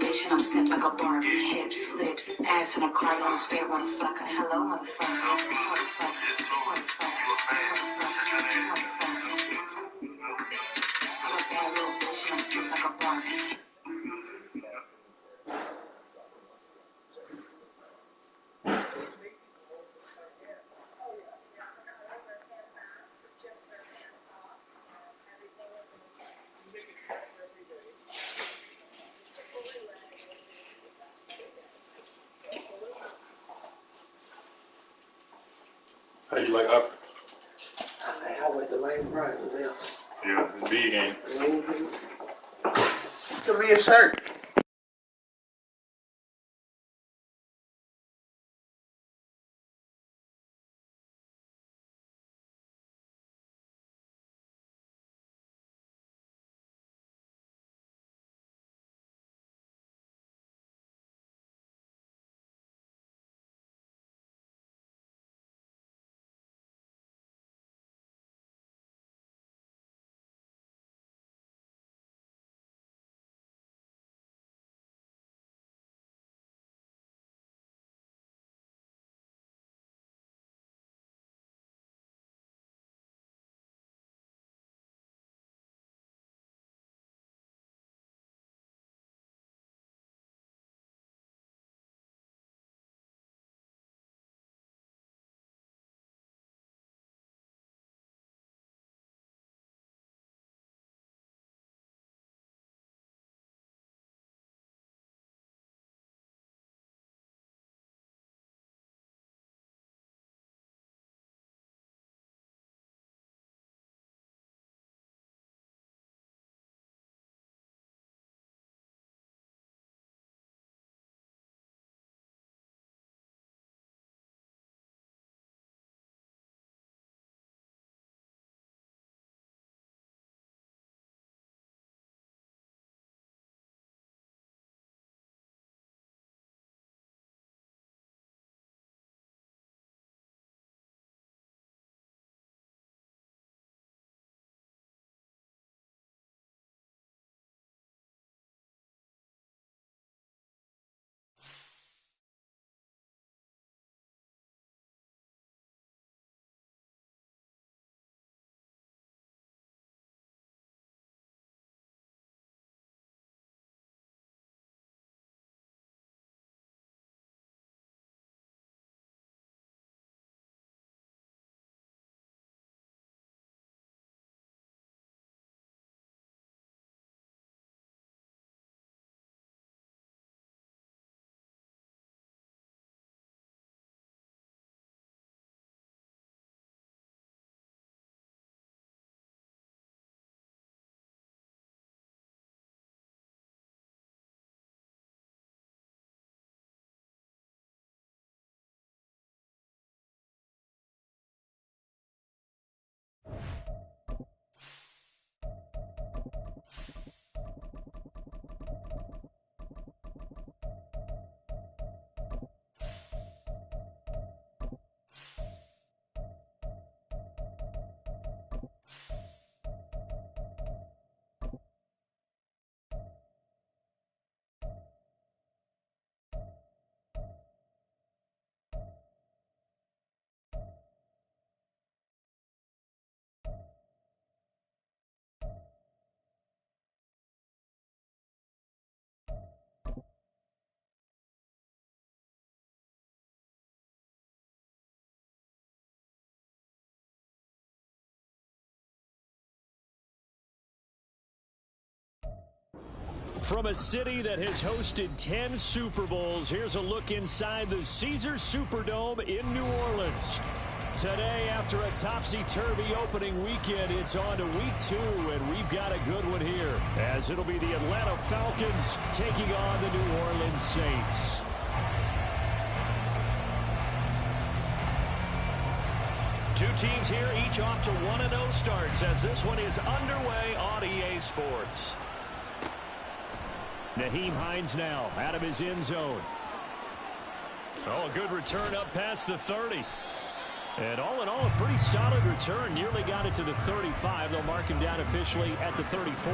bitch and I'm snipped like a Barbie. Hips, lips, ass in a Carlos fair motherfucker. Hello, motherfucker. Motherfucker. Motherfucker. Motherfucker. Motherfucker. I'm a bad little bitch and I'm snipped like a Barbie. How you like Upper? I went to Lane Bryant. Yeah, it's B game. Give me a shirt. From a city that has hosted 10 Super Bowls, here's a look inside the Caesars Superdome in New Orleans. Today, after a topsy-turvy opening weekend, it's on to week 2, and we've got a good one here, as it'll be the Atlanta Falcons taking on the New Orleans Saints. Two teams here, each off to 1-0 starts, as this one is underway on EA Sports. Nyheim Hines now out of his end zone. Oh, a good return up past the 30. And all in all, a pretty solid return. Nearly got it to the 35. They'll mark him down officially at the 34.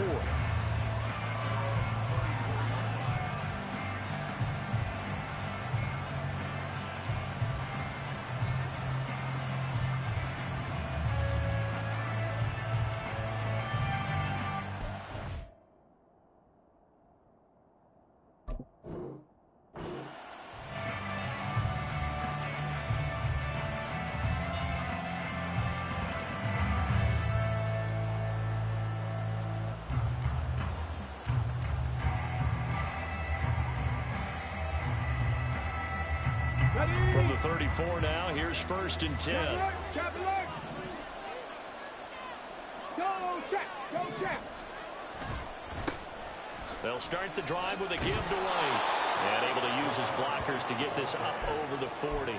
From the 34 now, here's 1st and 10. They'll start the drive with a give to White. And able to use his blockers to get this up over the 40.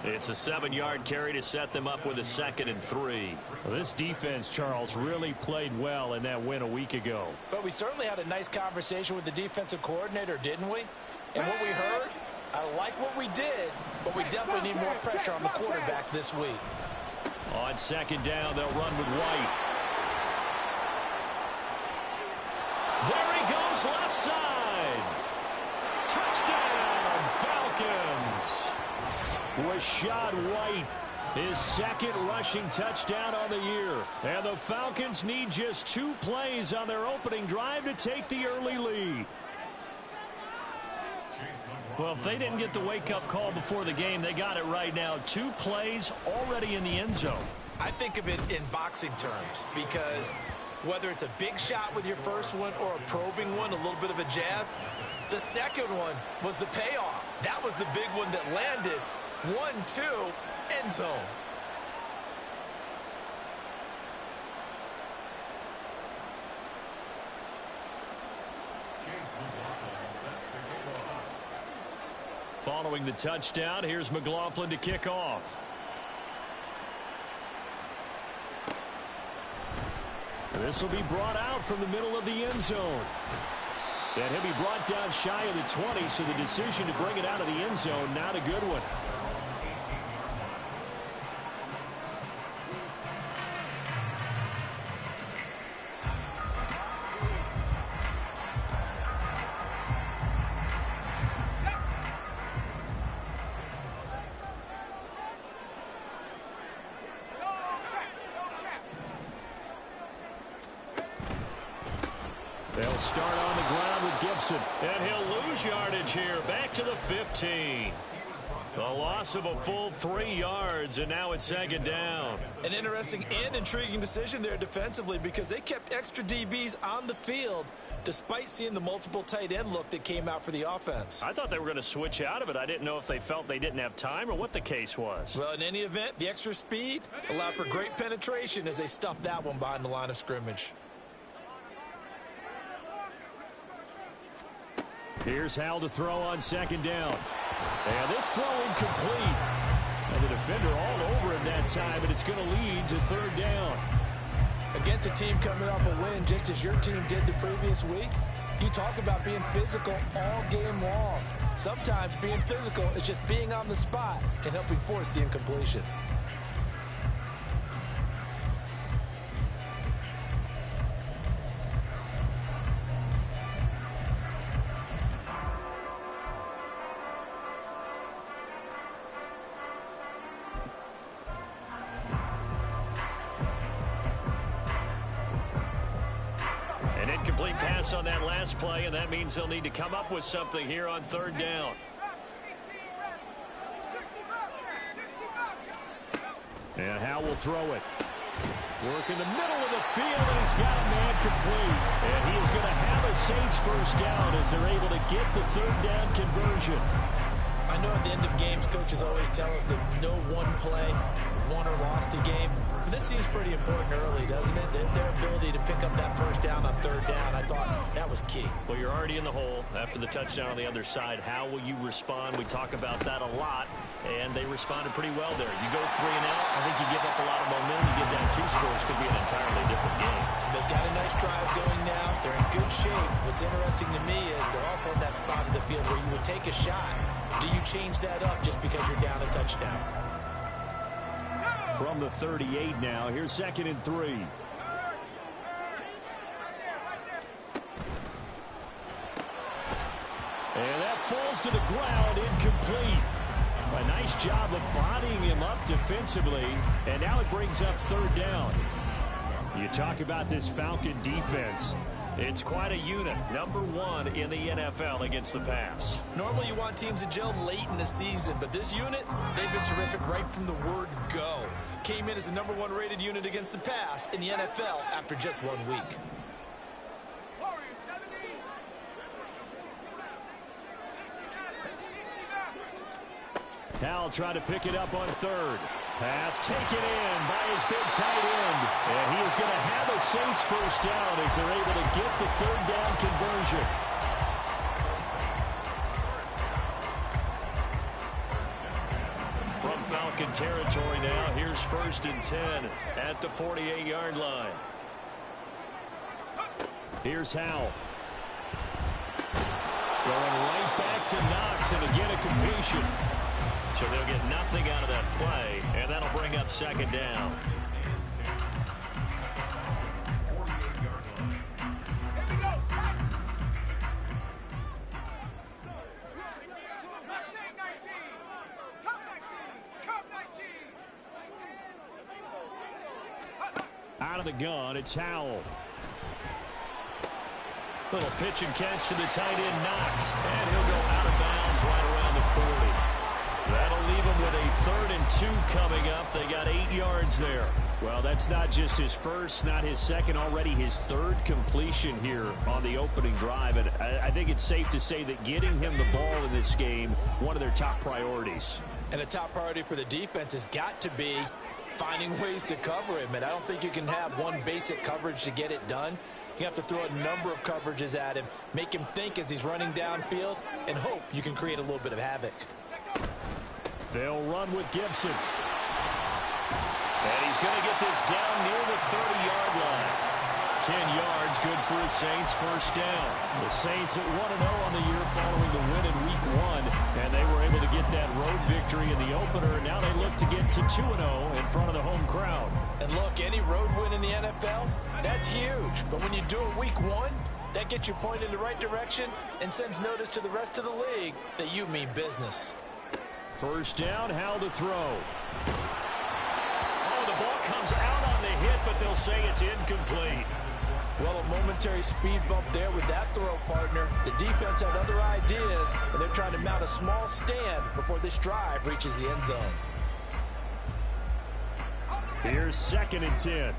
It's a 7-yard carry to set them up with a 2nd and 3. Well, this defense, Charles, really played well in that win a week ago. But we certainly had a nice conversation with the defensive coordinator, didn't we? And what we heard, I like what we did, but we definitely need more pressure on the quarterback this week. On 2nd down, they'll run with White. There he goes, left side. Touchdown, Falcons. Rachaad White, his 2nd rushing touchdown on the year. And the Falcons need just 2 plays on their opening drive to take the early lead. Well, if they didn't get the wake-up call before the game, they got it right now. 2 plays already in the end zone. I think of it in boxing terms because whether it's a big shot with your first one or a probing one, a little bit of a jab, the second one was the payoff. That was the big one that landed. 1-2, end zone. Following the touchdown, here's McLaughlin to kick off. This will be brought out from the middle of the end zone. And he'll be brought down shy of the 20, so the decision to bring it out of the end zone, not a good one. They'll start on the ground with Gibson. And he'll lose yardage here. Back to the 15. The loss of a full 3 yards, and now it's 2nd down. An interesting and intriguing decision there defensively because they kept extra DBs on the field despite seeing the multiple tight end look that came out for the offense. I thought they were going to switch out of it. I didn't know if they felt they didn't have time or what the case was. Well, in any event, the extra speed allowed for great penetration as they stuffed that one behind the line of scrimmage. Here's Hal to throw on 2nd down. And this throw incomplete. And the defender all over him that time, and it's going to lead to 3rd down. Against a team coming off a win just as your team did the previous week, you talk about being physical all game long. Sometimes being physical is just being on the spot and helping force the incompletion. Incomplete pass on that last play, and that means they'll need to come up with something here on 3rd down. And Hal will throw it. Work in the middle of the field, and he's got a man complete. And he is going to have a Saints 1st down as they're able to get the 3rd down conversion. I know at the end of games, coaches always tell us that no one play won or lost a game. But this seems pretty important early, doesn't it? Their ability to pick up that 1st down on 3rd down, I thought that was key. Well, you're already in the hole after the touchdown on the other side. How will you respond? We talk about that a lot, and they responded pretty well there. You go 3 and out, I think you give up a lot of momentum. You give down 2 scores, could be an entirely different game. So they've got a nice drive going now. They're in good shape. What's interesting to me is they're also in that spot of the field where you would take a shot. Do you change that up just because you're down a touchdown? From the 38 now, here's 2nd and 3. And that falls to the ground, incomplete. A nice job of bodying him up defensively, and now it brings up 3rd down. You talk about this Falcon defense. It's quite a unit, number 1 in the NFL against the pass. Normally you want teams to gel late in the season, but this unit, they've been terrific right from the word go. Came in as the number 1 rated unit against the pass in the NFL after just 1 week. Howell trying to pick it up on third. Pass taken in by his big tight end. And he is going to have a Saints first down as they're able to get the third down conversion. From Falcon territory now, here's 1st and 10 at the 48-yard line. Here's Howell. Going right back to Knox, and again a completion. So they'll get nothing out of that play, and that'll bring up 2nd down. Out of the gun, it's Howell. Little pitch and catch to the tight end, Knox. And he'll go out of bounds right around the 40. That'll leave him with a 3rd and 2 coming up. They got 8 yards there. Well, that's not just his first, not his second, already his 3rd completion here on the opening drive. And I think it's safe to say that getting him the ball in this game, one of their top priorities. And a top priority for the defense has got to be finding ways to cover him. And I don't think you can have one basic coverage to get it done. You have to throw a number of coverages at him, make him think as he's running downfield, and hope you can create a little bit of havoc. They'll run with Gibson. And he's going to get this down near the 30-yard line. 10 yards, good for the Saints, first down. The Saints at 1-0 on the year following the win in Week 1, and they were able to get that road victory in the opener, and now they look to get to 2-0 in front of the home crowd. And look, any road win in the NFL, that's huge. But when you do it Week 1, that gets you pointed in the right direction and sends notice to the rest of the league that you mean business. First down, Howell to throw. Oh, the ball comes out on the hit, but they'll say it's incomplete. Well, a momentary speed bump there with that throw, partner. The defense had other ideas, and they're trying to mount a small stand before this drive reaches the end zone. Here's 2nd and 10.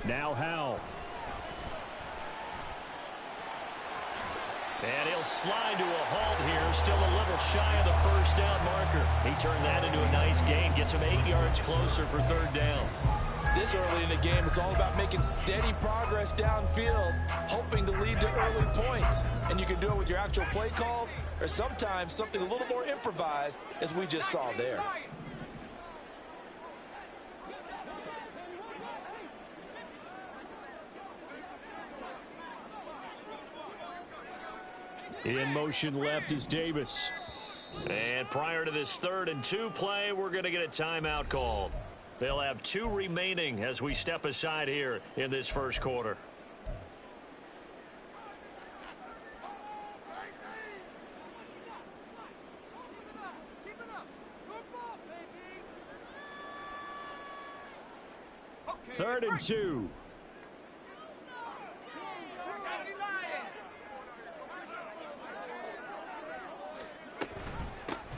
Now Howell. And he'll slide to a halt here. Still a little shy of the first down marker. He turned that into a nice gain. Gets him 8 yards closer for 3rd down. This early in the game, it's all about making steady progress downfield, hoping to lead to early points. And you can do it with your actual play calls, or sometimes something a little more improvised, as we just saw there. In motion left is Davis. And prior to this 3rd and 2 play, we're going to get a timeout called. They'll have 2 remaining as we step aside here in this first quarter. Third and 2.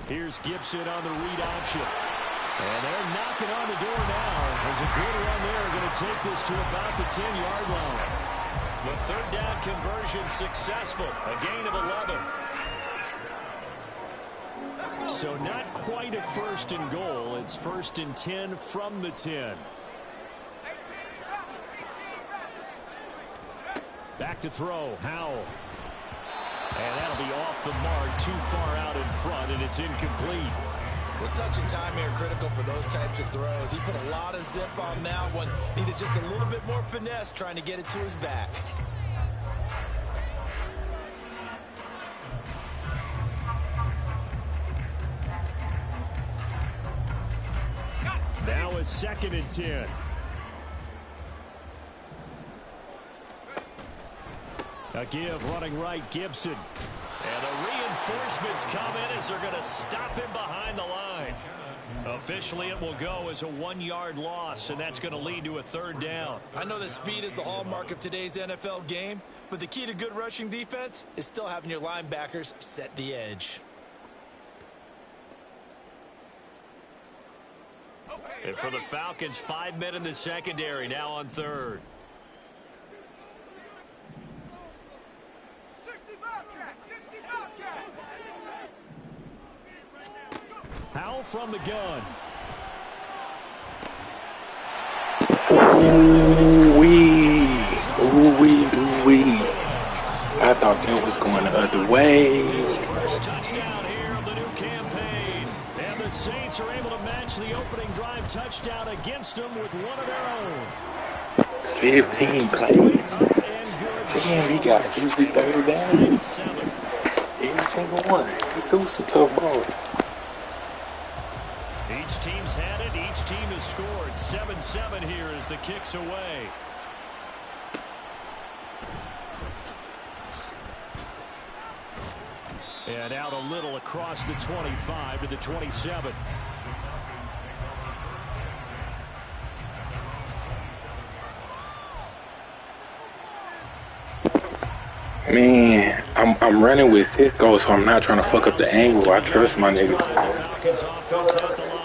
Here's Gibson on the read option. And they're knocking on the door now. There's a good run there. Going to take this to about the 10-yard line. The 3rd down conversion successful. A gain of 11. So not quite a 1st and goal. It's 1st and 10 from the 10. Back to throw. Howell. And that'll be off the mark, too far out in front, and it's incomplete. Well, touch and time here critical for those types of throws. He put a lot of zip on that one. Needed just a little bit more finesse trying to get it to his back. Now a 2nd and 10. A give running right, Gibson. And the reinforcements come in as they're going to stop him behind the line. Officially, it will go as a 1-yard loss, and that's going to lead to a 3rd down. I know that speed is the hallmark of today's NFL game, but the key to good rushing defense is still having your linebackers set the edge. And for the Falcons, 5 men in the secondary, now on third. Howell from the gun. Ooh-wee. Ooh-wee, ooh-wee. I thought that was going the other way. First touchdown here of the new campaign. And the Saints are able to match the opening drive touchdown against them with one of their own. 15 plays. Damn, he got every third down. Every single one. He threw some tough balls. Each team's had it. Each team has scored. 7-7 here as the kick's away. And out a little across the 25 to the 27. Man, I'm running with Cisco, so I'm not trying to fuck up the angle. I trust my niggas. Falcons offense at the line.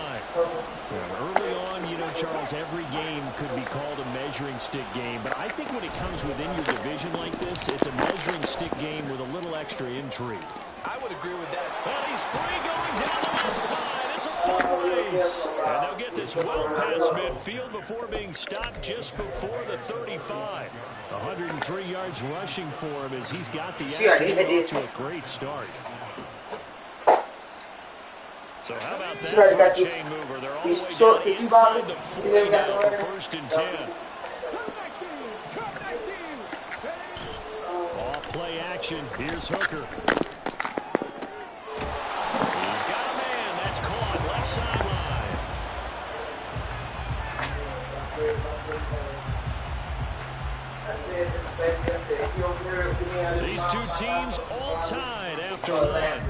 Early on, you know, Charles, every game could be called a measuring stick game, but I think when it comes within your division like this, it's a measuring stick game with a little extra intrigue. I would agree with that. And he's free going down the left side. It's a foot race. And they'll get this well past midfield before being stopped just before the 35. 103 yards rushing for him as he's got the afternoon to a great start. So how about that for a chain mover? They're all the way down inside the 40 now for 1st and 10. All play action. Here's Hooker. He's got a man. That's caught left sideline. These two teams all tied after one.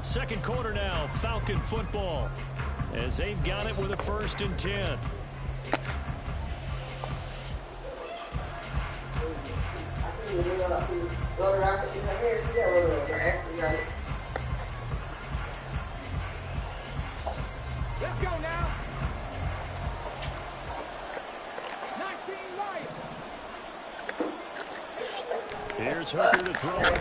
Second quarter now, Falcon football, as they've got it with a 1st and 10. Let's go now. 19 lights. Here's Hooker to throw it.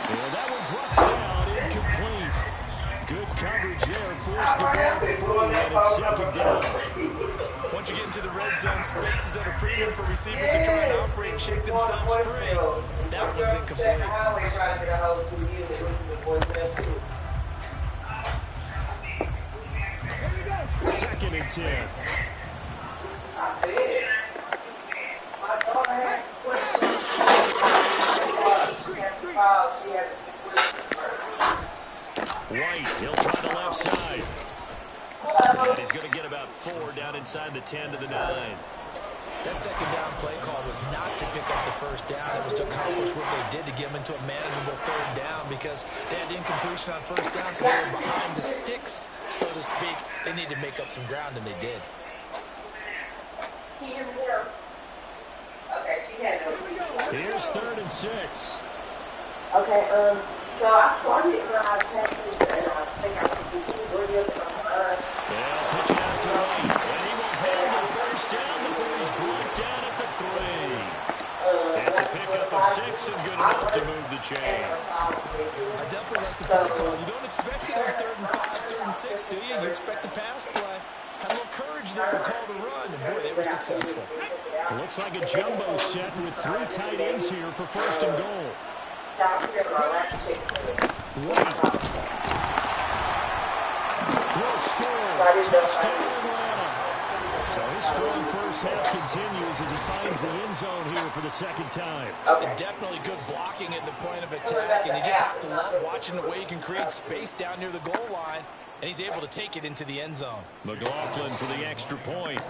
And that one drops down, incomplete. Good coverage there, forced the ball free, and it's 2nd down. Once you get into the red zone, spaces at a premium for receivers to try and operate and shake themselves free. That one's incomplete. 2nd and 10. White, he'll try the left side. And he's going to get about 4 down inside the 10 to the 9. That 2nd down play call was not to pick up the 1st down. It was to accomplish what they did to get them into a manageable 3rd down because they had incompletion on 1st down, so they were behind the sticks, so to speak. They needed to make up some ground, and they did. Here's 3rd and 6. Okay, so I started when I was texting, and I think I could be Williams from They'll pitch it out to White, and he will hold the 1st down before he's brought down at the 3. It's a pickup of 6 and good enough to move the chains. I definitely like the play call. You don't expect it on 3rd and 5, 3rd and 6, do you? You expect a pass play. Had a little courage there and call the run, and boy, they were successful. It looks like a jumbo set with 3 tight ends here for 1st and goal. White will score. Touchdown Atlanta. So his strong first half continues as he finds the end zone here for the 2nd time. And definitely good blocking at the point of attack, and you just have to love watching the way he can create space down near the goal line, and he's able to take it into the end zone. McLaughlin for the extra point.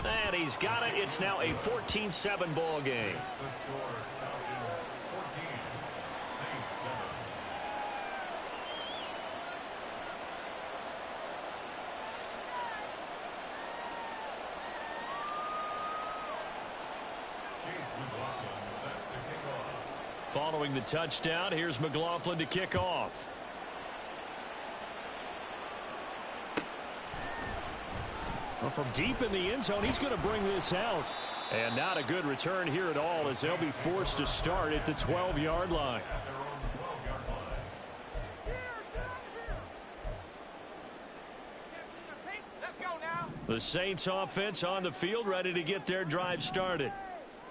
And he's got it. It's now a 14-7 ball game. Following the touchdown, here's McLaughlin to kick off. Well, from deep in the end zone, he's going to bring this out. And not a good return here at all, as they'll be forced to start at the 12-yard line. The Saints offense on the field, ready to get their drive started.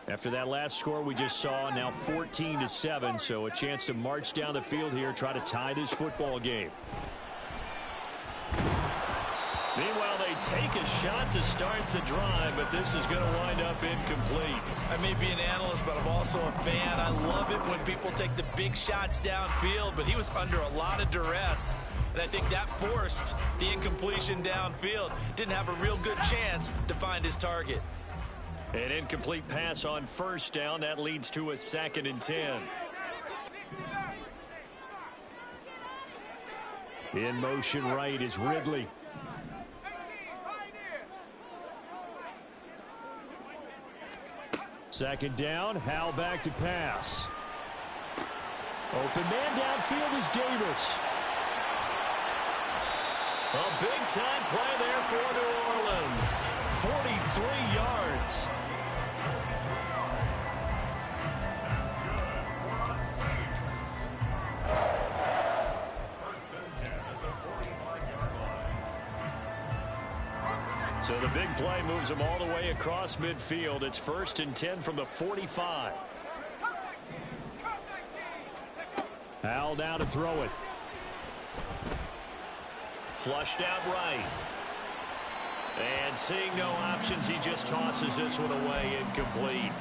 After that last score we just saw, now 14-7, so a chance to march down the field here, try to tie this football game. Meanwhile, they take a shot to start the drive, but this is going to wind up incomplete. I may be an analyst, but I'm also a fan. I love it when people take the big shots downfield, but he was under a lot of duress. And I think that forced the incompletion downfield. Didn't have a real good chance to find his target. An incomplete pass on first down. That leads to a 2nd and 10. In motion right is Ridley. Second down, Howell back to pass. Open man downfield is Davis. A big-time play there for New Orleans. 43 yards. So the big play moves them all the way across midfield. It's 1st and 10 from the 45. Howell down to throw it. Flushed out right. And seeing no options, he just tosses this one away, incomplete.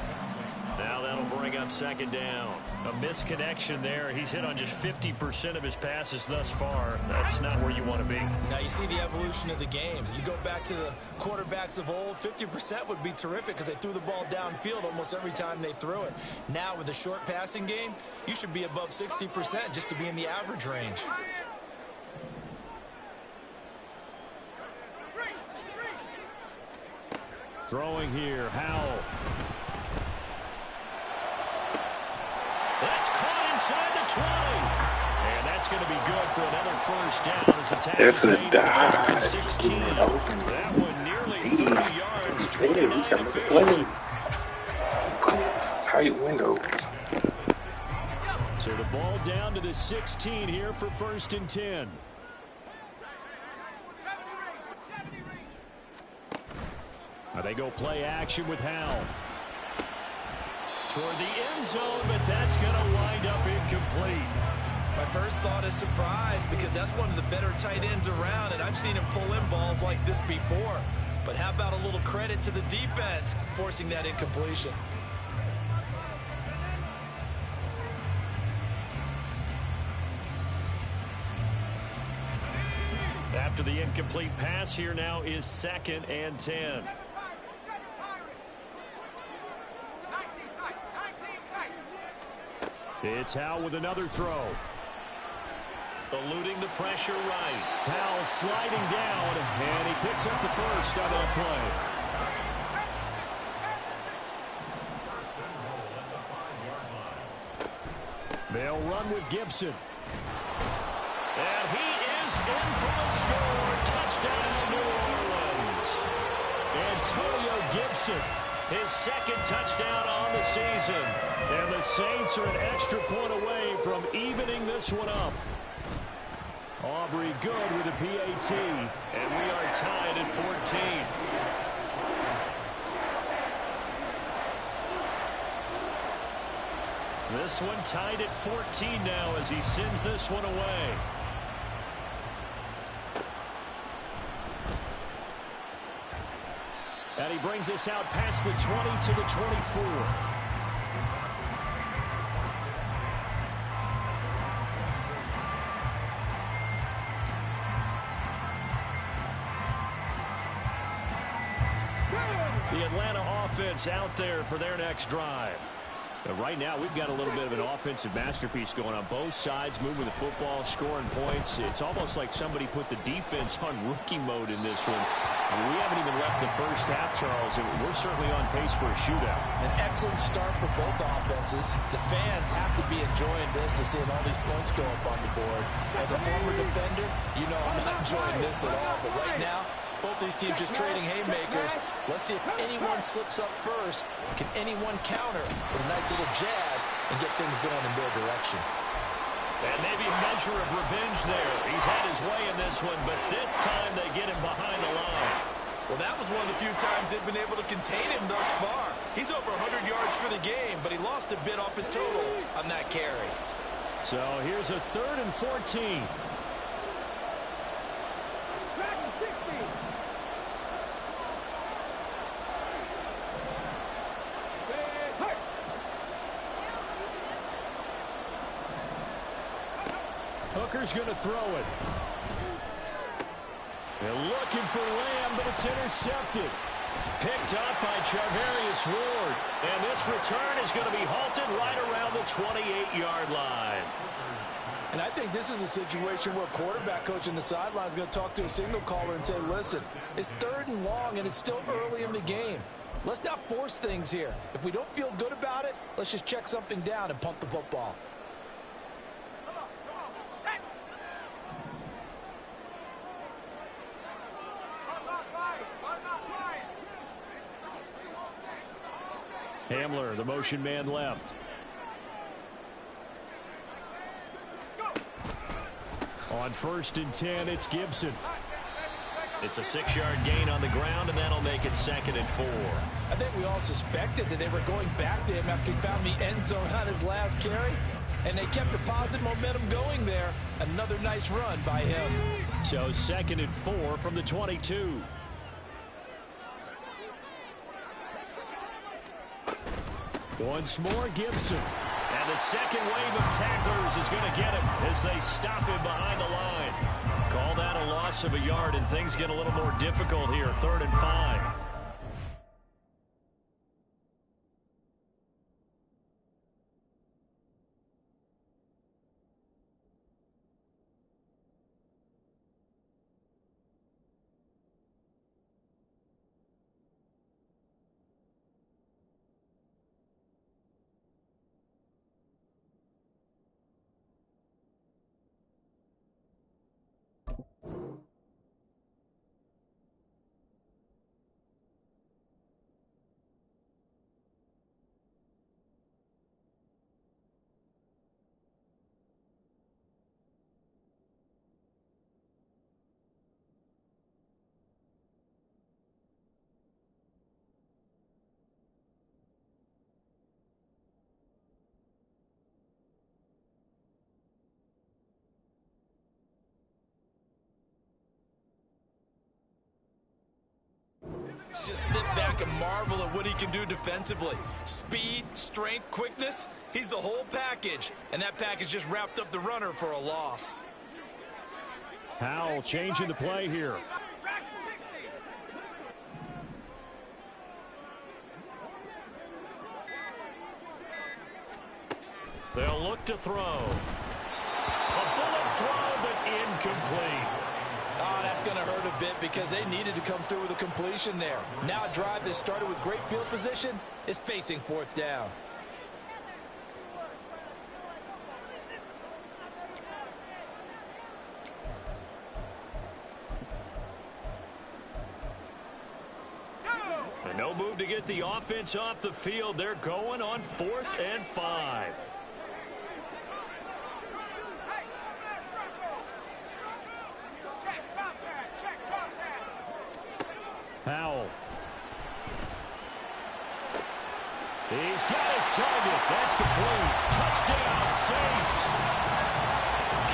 Now that'll bring up 2nd down. A misconnection there. He's hit on just 50% of his passes thus far. That's not where you want to be. Now you see the evolution of the game. You go back to the quarterbacks of old, 50% would be terrific because they threw the ball downfield almost every time they threw it. Now with the short passing game, you should be above 60% just to be in the average range. Throwing here, Howell. That's caught inside the 20. And that's going to be good for another first down. As the That's a dive. That one nearly 30 yards. There, he's got to make a play. Put it in tight window. So the ball down to the 16 here for 1st and 10. Now they go play action with Howell. Toward the end zone, but that's going to wind up incomplete. My first thought is surprise because that's one of the better tight ends around, and I've seen him pull in balls like this before. But how about a little credit to the defense forcing that incompletion? After the incomplete pass, here now is 2nd and 10. It's Howell with another throw. Eluding the pressure right. Howell sliding down, and he picks up the first on that play. They'll run with Gibson. And he is in for the score. Touchdown, New Orleans. Antonio Gibson, his 2nd touchdown on the season. And the Saints are an extra point away from evening this one up. Aubrey good with a PAT, and we are tied at 14. This one tied at 14 now as he sends this one away. And he brings us out past the 20 to the 24. The Atlanta offense out there for their next drive. But right now, we've got a little bit of an offensive masterpiece going on. Both sides moving the football, scoring points. It's almost like somebody put the defense on rookie mode in this one. We haven't even left the first half, Charles, and we're certainly on pace for a shootout. An excellent start for both offenses. The fans have to be enjoying this to seeing all these points go up on the board. As a former defender, you know I'm not enjoying this at all. But right now, both these teams just trading haymakers. Let's see if anyone slips up first. Can anyone counter with a nice little jab and get things going in their direction? And maybe a measure of revenge there. He's had his way in this one, but this time they get him behind the line. Well, that was one of the few times they've been able to contain him thus far. He's over 100 yards for the game, but he lost a bit off his total on that carry. So here's a 3rd and 14. Hooker's going to throw it. They're looking for Lamb, but it's intercepted. Picked up by Charvarius Ward. And this return is going to be halted right around the 28-yard line. And I think this is a situation where a quarterback coach on the sideline is going to talk to a signal caller and say, listen, it's 3rd and long, and it's still early in the game. Let's not force things here. If we don't feel good about it, let's just check something down and punt the football. Hamler, the motion man left. On 1st and 10, it's Gibson. It's a 6-yard gain on the ground, and that'll make it 2nd and 4. I think we all suspected that they were going back to him after he found the end zone on his last carry, and they kept the positive momentum going there. Another nice run by him. So 2nd and 4 from the 22. Once more, Gibson. And the second wave of tacklers is going to get him as they stop him behind the line. Call that a loss of a yard, and things get a little more difficult here. 3rd and 5. Just sit back and marvel at what he can do defensively. Speed, strength, quickness. He's the whole package. And that package just wrapped up the runner for a loss. Howell changing the play here. They'll look to throw. A bullet throw, but incomplete. Oh, that's going to hurt a bit because they needed to come through with a completion there. Now a drive that started with great field position is facing 4th down. And no move to get the offense off the field. They're going on 4th and 5. Howell. He's got his target. That's complete. Touchdown, Saints.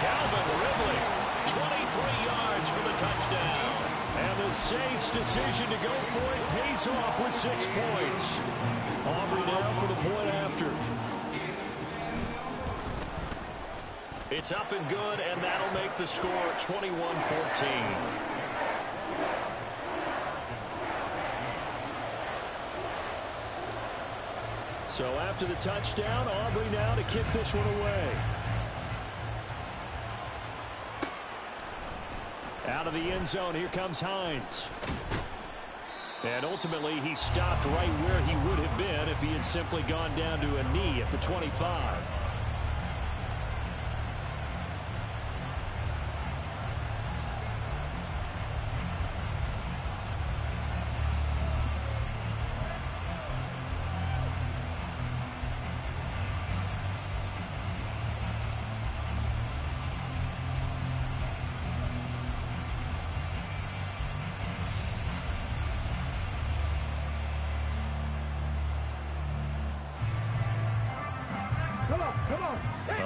Calvin Ridley, 23 yards for the touchdown. And the Saints' decision to go for it pays off with 6 points. Aubrey now for the point after. It's up and good, and that'll make the score 21-14. So after the touchdown, Aubrey now to kick this one away. Out Out of the end zone, here comes Hines. And ultimately, he stopped right where he would have been if he had simply gone down to a knee at the 25.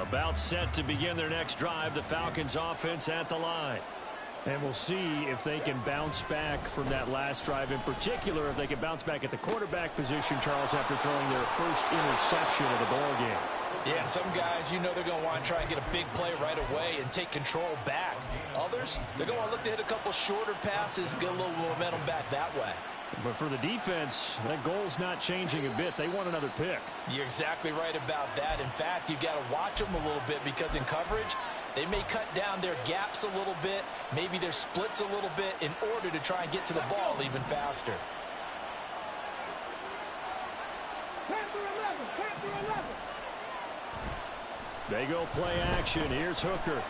About set to begin their next drive, the Falcons offense at the line. And we'll see if they can bounce back from that last drive. In particular, if they can bounce back at the quarterback position, Charles, after throwing their first interception of the ball game. Yeah, some guys, you know they're going to want to try and get a big play right away and take control back. Others, they're going to want to look to hit a couple shorter passes, get a little momentum back that way. But for the defense, that goal's not changing a bit. They want another pick. You're exactly right about that. In fact, you've got to watch them a little bit because in coverage, they may cut down their gaps a little bit, maybe their splits a little bit in order to try and get to the ball even faster. They go play action. Here's Hooker.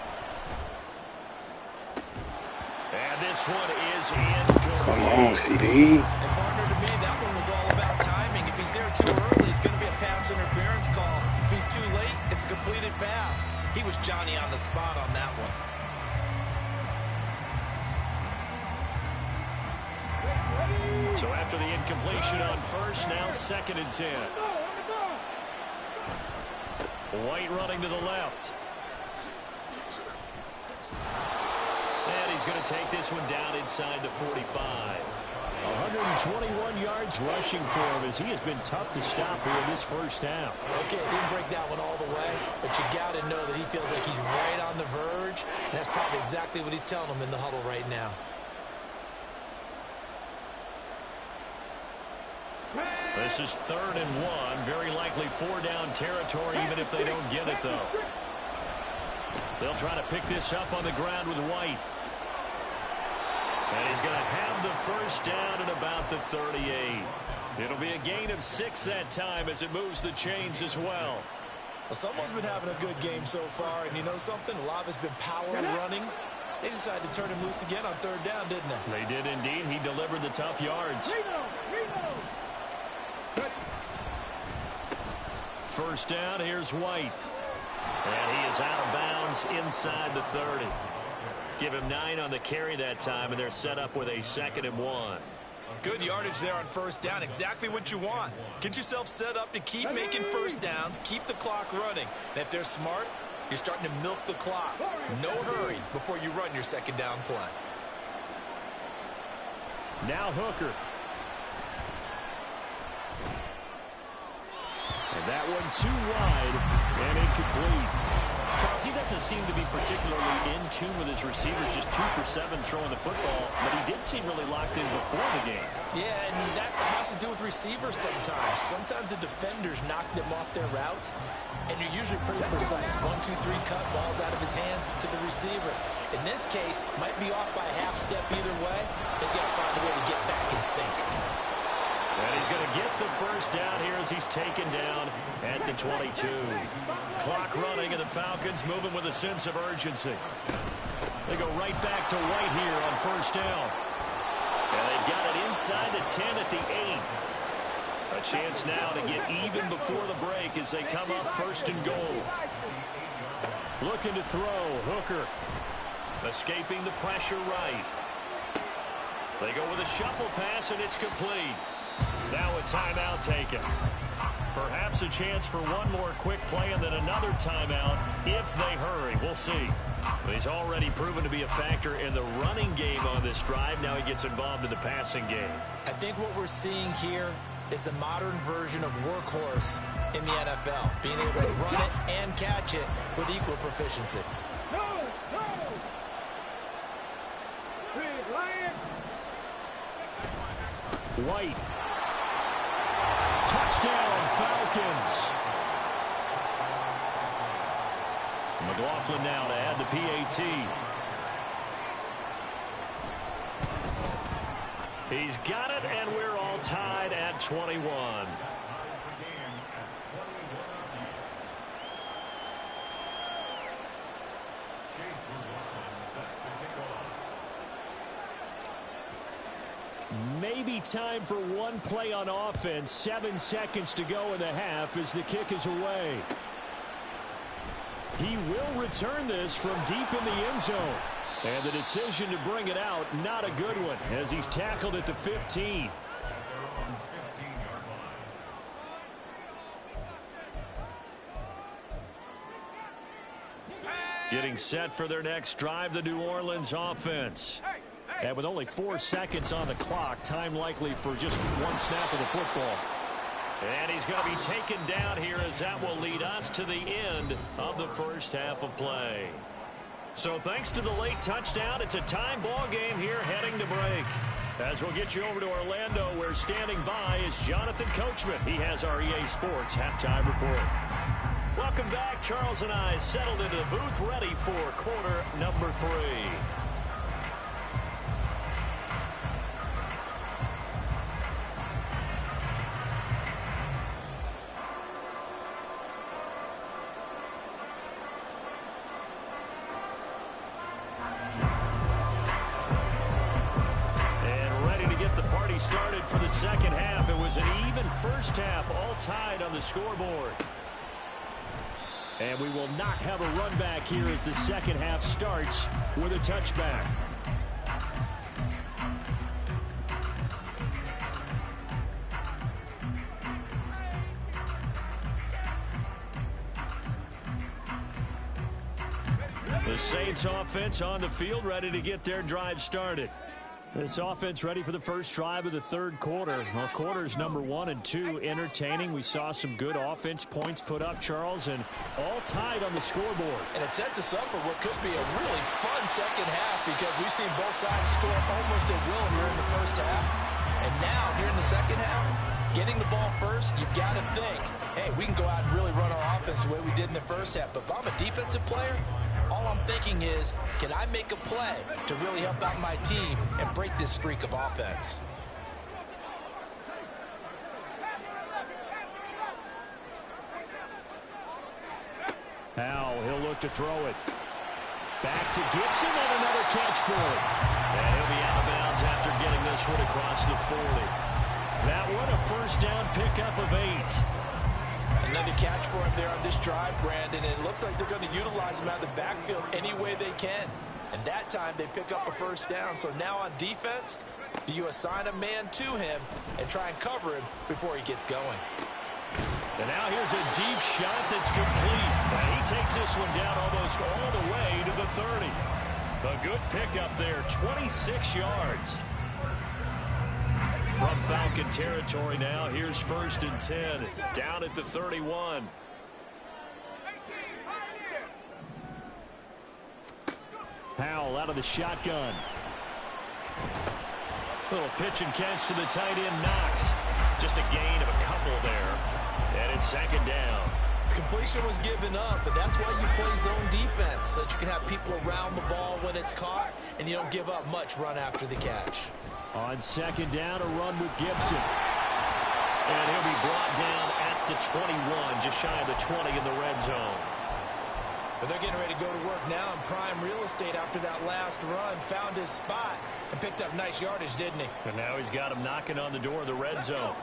And this one is incomplete. Come on, CD. And partner, to me, that one was all about timing. If he's there too early, it's going to be a pass interference call. If he's too late, it's a completed pass. He was Johnny on the spot on that one. So after the incompletion on first, now 2nd and 10. White running to the left. And he's going to take this one down inside the 45. 121 yards rushing for him as he has been tough to stop here in this first half. Okay, he didn't break that one all the way, but you got to know that he feels like he's right on the verge, and that's probably exactly what he's telling them in the huddle right now. This is 3rd and 1. Very likely 4-down territory, even if they don't get it, though. They'll try to pick this up on the ground with White. And he's going to have the first down at about the 38. It'll be a gain of 6 that time as it moves the chains as well. Well, someone's been having a good game so far, and you know something? A lot of it's been power running. They decided to turn him loose again on 3rd down, didn't they? They did indeed. He delivered the tough yards. First down, here's White. And he is out of bounds inside the 30. Give him 9 on the carry that time, and they're set up with a 2nd and 1. Good yardage there on first down. Exactly what you want. Get yourself set up to keep making first downs, keep the clock running. And if they're smart, you're starting to milk the clock. No hurry before you run your 2nd down play. Now Hooker. And that one too wide and incomplete. Charles, he doesn't seem to be particularly in tune with his receivers, just 2 for 7 throwing the football, but he did seem really locked in before the game. Yeah, and that has to do with receivers sometimes. Sometimes the defenders knock them off their routes, and you're usually pretty precise. 1, 2, 3 cut, balls out of his hands to the receiver. In this case, might be off by a half step either way. They've got to find a way to get back in sync. And he's going to get the first down here as he's taken down at the 22. Clock running, and the Falcons moving with a sense of urgency. They go right back to White here on first down. And they've got it inside the 10 at the 8. A chance now to get even before the break as they come up 1st and goal. Looking to throw, Hooker. Escaping the pressure right. They go with a shuffle pass, and it's complete. Now a timeout taken. Perhaps a chance for one more quick play and then another timeout if they hurry. We'll see. But he's already proven to be a factor in the running game on this drive. Now he gets involved in the passing game. I think what we're seeing here is the modern version of workhorse in the NFL. Being able to run it and catch it with equal proficiency. White. Touchdown, Falcons. McLaughlin now to add the PAT. He's got it, and we're all tied at 21. Maybe time for one play on offense. 7 seconds to go in the half as the kick is away. He will return this from deep in the end zone. And the decision to bring it out, not a good one, as he's tackled at the 15. Getting set for their next drive, the New Orleans offense. And with only 4 seconds on the clock, time likely for just one snap of the football. And he's going to be taken down here as that will lead us to the end of the first half of play. So thanks to the late touchdown, it's a time ball game here heading to break. As we'll get you over to Orlando, where standing by is Jonathan Coachman. He has our EA Sports halftime report. Welcome back. Charles and I settled into the booth ready for quarter number 3. Started for the second half. It was an even first half, all tied on the scoreboard. And we will not have a run back here as the second half starts with a touchback. The Saints offense on the field, ready to get their drive started. This offense ready for the first drive of the third quarter. Well, quarters number 1 and 2 entertaining. We saw some good offense points put up, Charles, and all tied on the scoreboard. And it sets us up for what could be a really fun second half because we've seen both sides score almost at will here in the first half. And now, here in the second half, getting the ball first, you've got to think, hey, we can go out and really run our offense the way we did in the first half. But if I'm a defensive player, all I'm thinking is, can I make a play to really help out my team and break this streak of offense? Howell, he'll look to throw it. Back to Gibson and another catch for it. And he'll be out of bounds after getting this one across the 40. That one a first down pickup of 8. Another catch for him there on this drive, Brandon, and it looks like they're going to utilize him out of the backfield any way they can. And that time they pick up a first down. So now on defense, do you assign a man to him and try and cover him before he gets going? And now here's a deep shot that's complete. And he takes this one down almost all the way to the 30. A good pickup there, 26 yards. From Falcon territory now, here's 1st and 10, down at the 31. Howell out of the shotgun. Little pitch and catch to the tight end, Knox. Just a gain of a couple there. And it's 2nd down. Completion was given up, but that's why you play zone defense, so that you can have people around the ball when it's caught, and you don't give up much run after the catch. On 2nd down, a run with Gibson. And he'll be brought down at the 21, just shy of the 20 in the red zone. But they're getting ready to go to work now in prime real estate after that last run. Found his spot and picked up nice yardage, didn't he? And now he's got him knocking on the door of the red zone.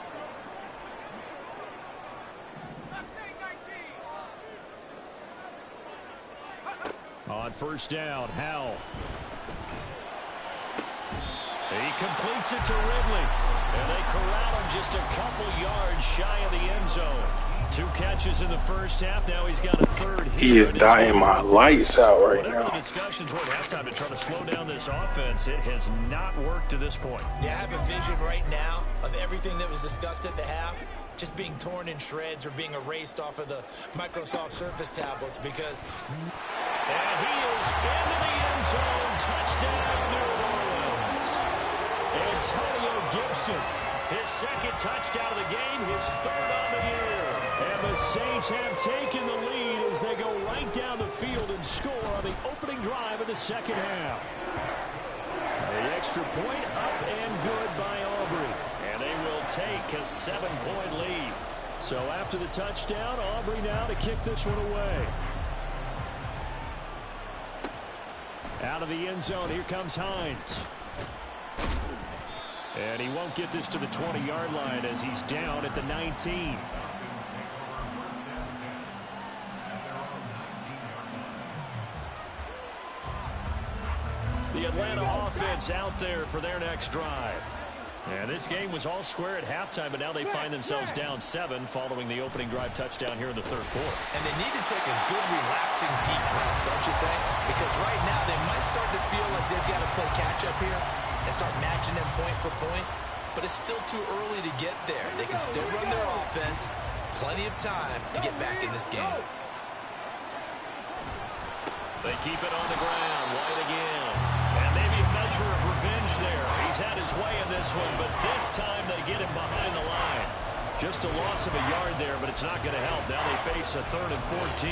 On 1st down, Howell. He completes it to Ridley. And they corral him just a couple yards shy of the end zone. 2 catches in the first half. Now he's got a third here. He is dying my lights out right Whatever now. the discussions were at halftime to try to slow down this offense, it has not worked to this point. Yeah, I have a vision right now of everything that was discussed at the half just being torn in shreds or being erased off of the Microsoft Surface tablets because... And he is into the end zone. Touchdown, New Orleans. Antonio Gibson, his 2nd touchdown of the game, his 3rd on the year. And the Saints have taken the lead as they go right down the field and score on the opening drive of the second half. The extra point up and good by Aubrey. And they will take a 7-point lead. So after the touchdown, Aubrey now to kick this one away. Out of the end zone, here comes Hines. And he won't get this to the 20-yard line as he's down at the 19. The Atlanta offense out there for their next drive. And this game was all square at halftime, but now they find themselves down 7 following the opening drive touchdown here in the third quarter. And they need to take a good, relaxing, deep breath, don't you think? Because right now they might start to feel like they've got to play catch-up here and start matching them point for point. But it's still too early to get there. They can still run their offense. Plenty of time to get back in this game. They keep it on the ground. White again. And maybe a measure of revenge there. He's had his way in this one, but this time they get him behind the line. Just a loss of a yard there, but it's not going to help. Now they face a 3rd and 14.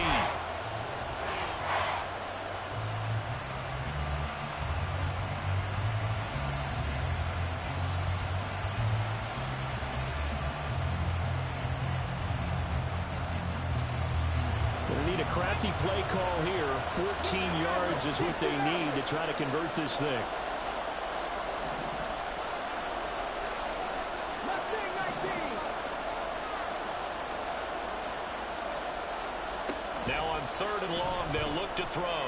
Crafty play call here. 14 yards is what they need to try to convert this thing. Now on 3rd and long, they'll look to throw.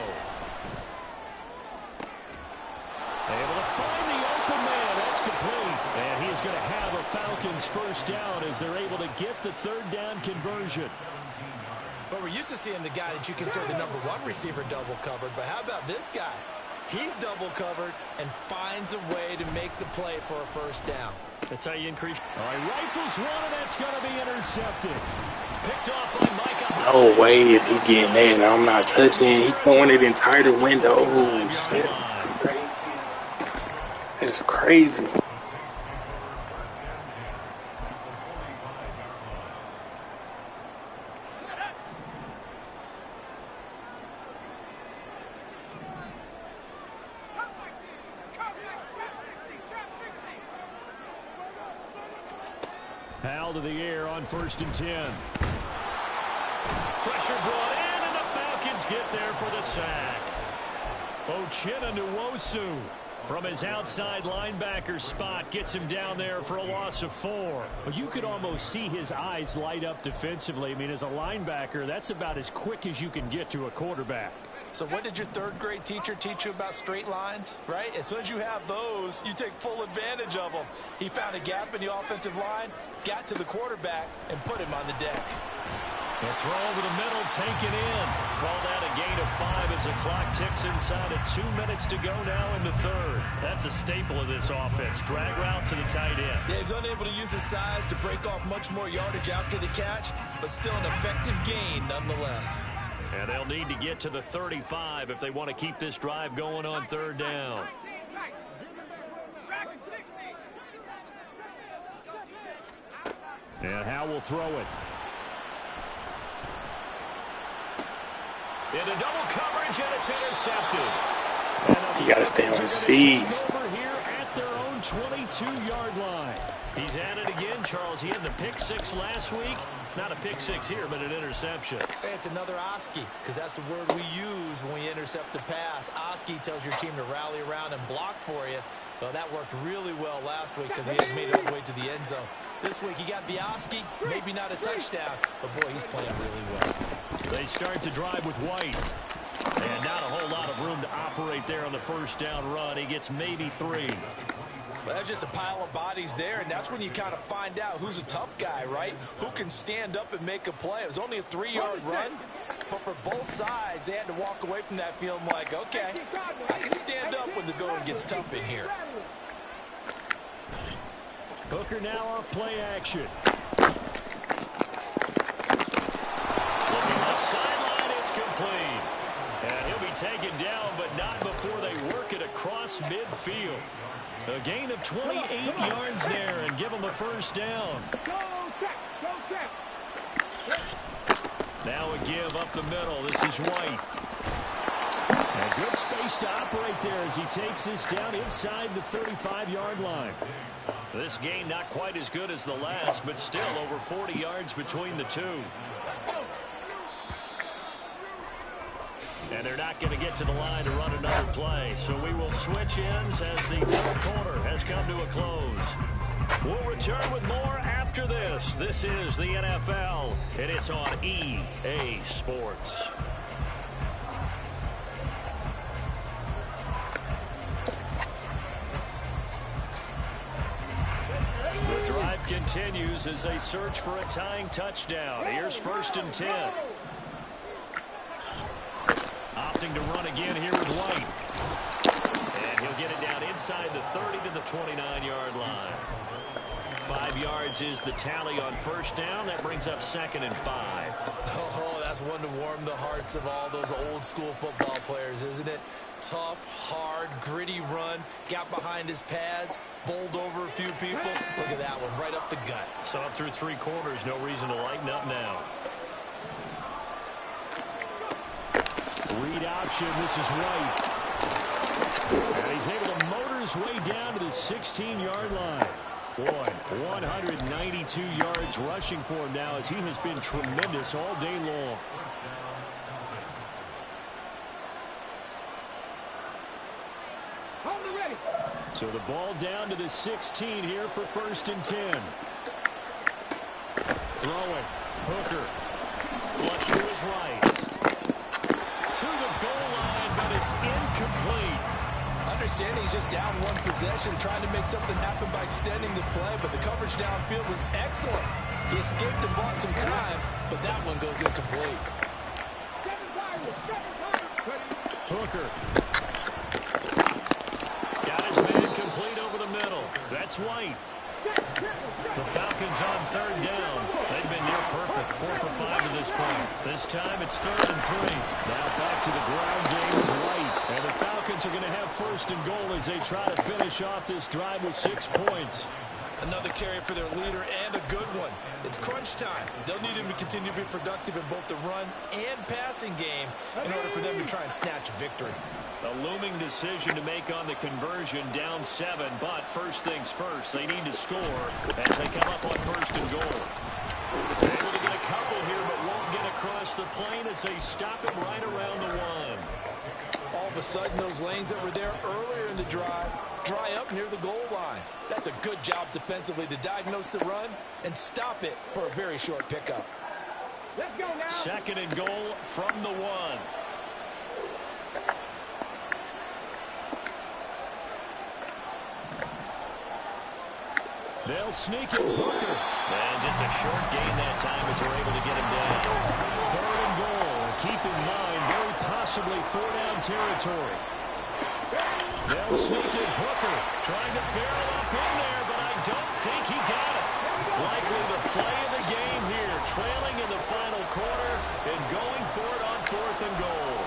Able to find the open man. That's complete. And he is going to have a Falcons first down as they're able to get the 3rd down conversion. But we're used to seeing the guy that you consider the #1 receiver double covered. But how about this guy? He's double covered and finds a way to make the play for a first down. That's how you increase. All right, rifles one, and that's going to be intercepted. Picked off by Micah. No way is he getting that. I'm not touching. He's throwing it entire the windows. That's crazy. That's crazy. Hal to the air on 1st and 10. Pressure brought in, and the Falcons get there for the sack. Uchenna Nwosu from his outside linebacker spot gets him down there for a loss of 4. Well, you could almost see his eyes light up defensively. I mean, as a linebacker, that's about as quick as you can get to a quarterback. So what did your 3rd grade teacher teach you about straight lines, right? As soon as you have those, you take full advantage of them. He found a gap in the offensive line, got to the quarterback, and put him on the deck. The throw over the middle, taken in. Called out a gain of 5 as the clock ticks inside of 2 minutes to go now in the 3rd. That's a staple of this offense. Drag route to the tight end. Yeah, he's unable to use his size to break off much more yardage after the catch, but still an effective gain nonetheless. And they'll need to get to the 35 if they want to keep this drive going on 3rd down. And Hal will throw it. Into double coverage, and it's intercepted. He got to stay on his feet. Over here at their own 22-yard line. He's at it again, Charles. He had the pick 6 last week. Not a pick 6 here, but an interception. Hey, it's another Oski, because that's the word we use when we intercept a pass. Oski tells your team to rally around and block for you. Well, that worked really well last week because he has made it all the way to the end zone. This week he got the Oski, maybe not a touchdown, but boy, he's playing really well. They start to drive with White. And not a whole lot of room to operate there on the first down run. He gets maybe 3. Well, that's just a pile of bodies there, and that's when you kind of find out who's a tough guy, right? Who can stand up and make a play. It was only a 3-yard run, but for both sides, they had to walk away from that feeling like, okay, I can stand up when the going gets tough in here. Hooker now off play action. Looking left sideline, it's complete. And he'll be taken down, but not before they work it across midfield. A gain of 28 yards there and give them a first down. Now a give up the middle. This is White. And good space to operate there as he takes this down inside the 35-yard line. This gain not quite as good as the last, but still over 40 yards between the two. And they're not going to get to the line to run another play. So we will switch ends as the third quarter has come to a close. We'll return with more after this. This is the NFL, and it's on EA Sports. The drive continues as they search for a tying touchdown. Here's 1st and 10. Opting to run again here with White. And he'll get it down inside the 30 to the 29-yard line. 5 yards is the tally on 1st down. That brings up 2nd and 5. Oh, that's one to warm the hearts of all those old school football players, isn't it? Tough, hard, gritty run. Got behind his pads, bowled over a few people. Look at that one, right up the gut. So up through 3 quarters, no reason to lighten up now. Read option, this is White. And he's able to motor his way down to the 16-yard line. Boy, 192 yards rushing for him now as he has been tremendous all day long. Hold it ready. So the ball down to the 16 here for 1st and 10. Throwing. Hooker. Flush to his right. To the goal line, but it's incomplete. Understanding he's just down one possession, trying to make something happen by extending the play, but the coverage downfield was excellent. He escaped and bought some time, but that one goes incomplete. Hooker. Got his man complete over the middle. That's White. The Falcons on 3rd down. They've been near perfect. 4 for 5 to this point. This time it's 3rd and 3. Now back to the ground game with White. And the Falcons are going to have 1st and goal as they try to finish off this drive with 6 points. Another carry for their leader and a good one. It's crunch time. They'll need him to continue to be productive in both the run and passing game in order for them to try and snatch a victory. A looming decision to make on the conversion, down 7, but first things first, they need to score as they come up on 1st and goal. Able to get a couple here, but won't get across the plane as they stop it right around the 1. All of a sudden, those lanes that were there earlier in the drive dry up near the goal line. That's a good job defensively to diagnose the run and stop it for a very short pickup. Let's go now. 2nd and goal from the 1. They'll sneak it, Hooker. And just a short gain that time as they're able to get him down. 3rd and goal. Keep in mind, very possibly 4-down territory. They'll sneak it, Hooker. Trying to barrel up in there, but I don't think he got it. Likely the play of the game here. Trailing in the final quarter and going for it on 4th and goal.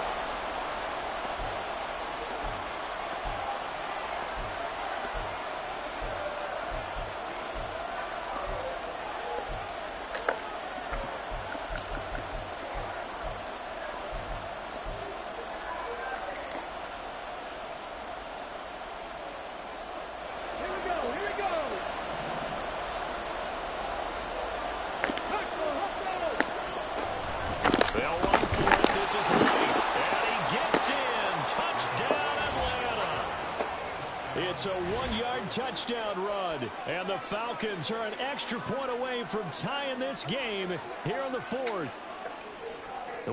It's a 1-yard touchdown run, and the Falcons are an extra point away from tying this game here in the 4th.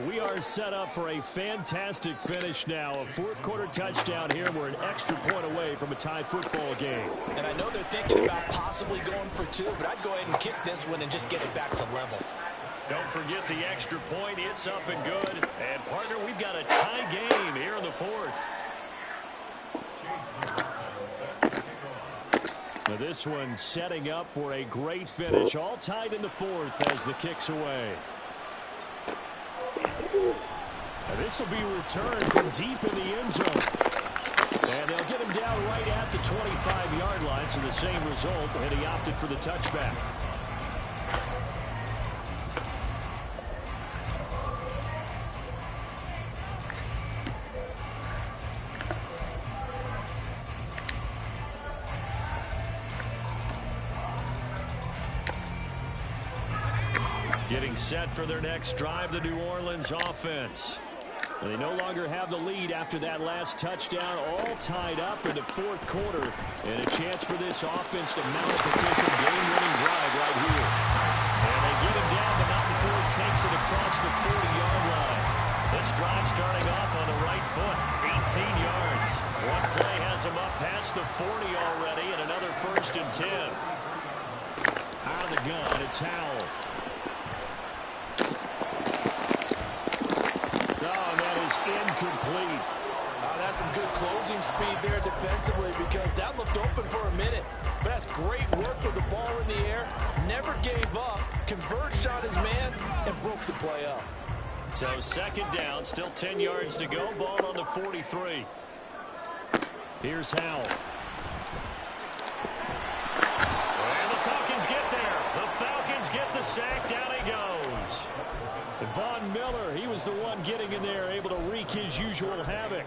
We are set up for a fantastic finish now. A 4th quarter touchdown here. We're an extra point away from a tie football game. And I know they're thinking about possibly going for 2, but I'd go ahead and kick this one and just get it back to level. Don't forget the extra point. It's up and good. And, partner, we've got a tie game here in the 4th. Now this one setting up for a great finish. All tied in the 4th as the kick's away. Now this will be returned from deep in the end zone. And they'll get him down right at the 25-yard line, so the same result, and he opted for the touchback. set for their next drive, the New Orleans offense. They no longer have the lead after that last touchdown, all tied up in the fourth quarter, and a chance for this offense to mount a potential game-winning drive right here. And they get him down, but not before he takes it across the 40-yard line. This drive starting off on the right foot, 18 yards. One play has him up past the 40 already, and another 1st and 10. Out of the gun, it's Howell. Oh, that is incomplete. That's some good closing speed there defensively, because that looked open for a minute. But that's great work with the ball in the air. Never gave up, converged on his man, and broke the play up. So 2nd down, still 10 yards to go. Ball on the 43. Here's Howell. And the Falcons get there. The Falcons get the sack. Down he goes. Von Miller, he was the one getting in there, able to wreak his usual havoc.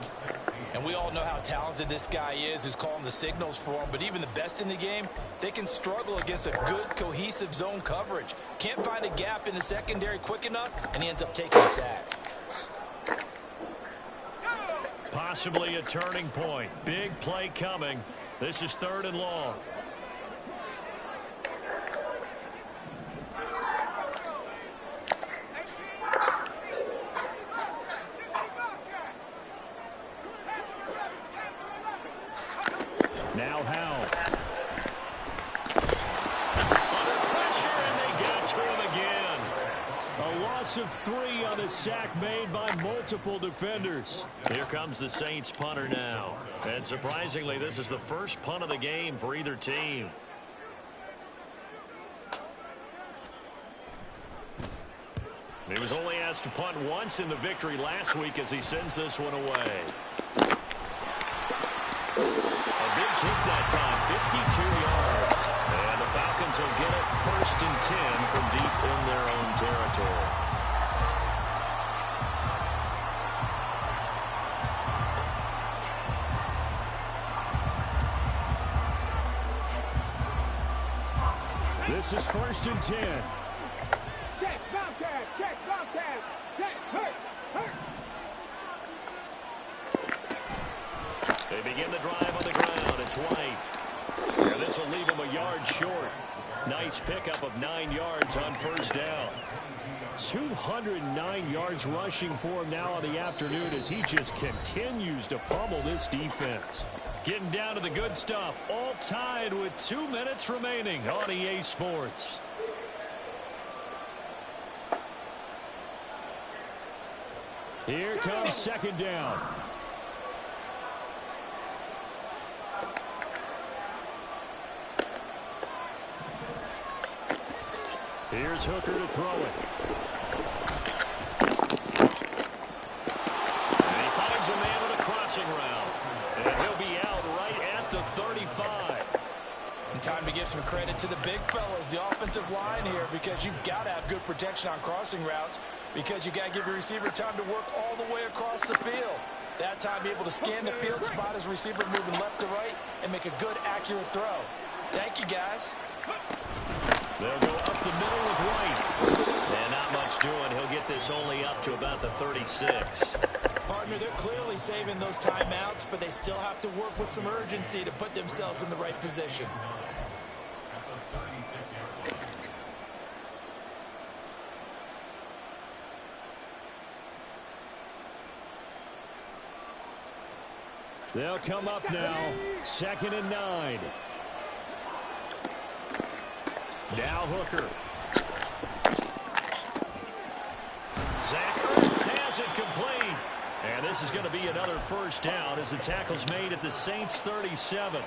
And we all know how talented this guy is, who's calling the signals for him. But even the best in the game, they can struggle against a good, cohesive zone coverage. Can't find a gap in the secondary quick enough, and he ends up taking a sack. Possibly a turning point. Big play coming. This is 3rd and long. Now Howell. Under pressure, and they get to him again. A loss of 3 on the sack made by multiple defenders. Here comes the Saints punter now. And surprisingly, this is the first punt of the game for either team. He was only asked to punt once in the victory last week as he sends this one away. A big kick that time, 52 yards. And the Falcons will get it 1st and 10 from deep in their own territory. This is 1st and 10. Check, Bobcat, check, Bobcat, check, hurt, hurt. They begin the drive on the ground. It's White. And this will leave him a yard short. Nice pickup of 9 yards on 1st down. 209 yards rushing for him now on the afternoon as he just continues to pummel this defense. Getting down to the good stuff. All tied with 2 minutes remaining on EA Sports. Here comes 2nd down. Here's Hooker to throw it. And he finds a man with a crossing route. And he'll be out right at the 35. And time to give some credit to the big fellas, the offensive line here, because you've got to have good protection on crossing routes, because you've got to give your receiver time to work all the way across the field. That time be able to scan the field, spot his receiver moving left to right, and make a good, accurate throw. Thank you, guys. They'll go up the middle with White. And not much doing. He'll get this only up to about the 36. Partner, they're clearly saving those timeouts, but they still have to work with some urgency to put themselves in the right position. They'll come up now. 2nd and 9. Now Hooker. Zach Ertz has it complete. And this is going to be another 1st down as the tackle's made at the Saints' 37.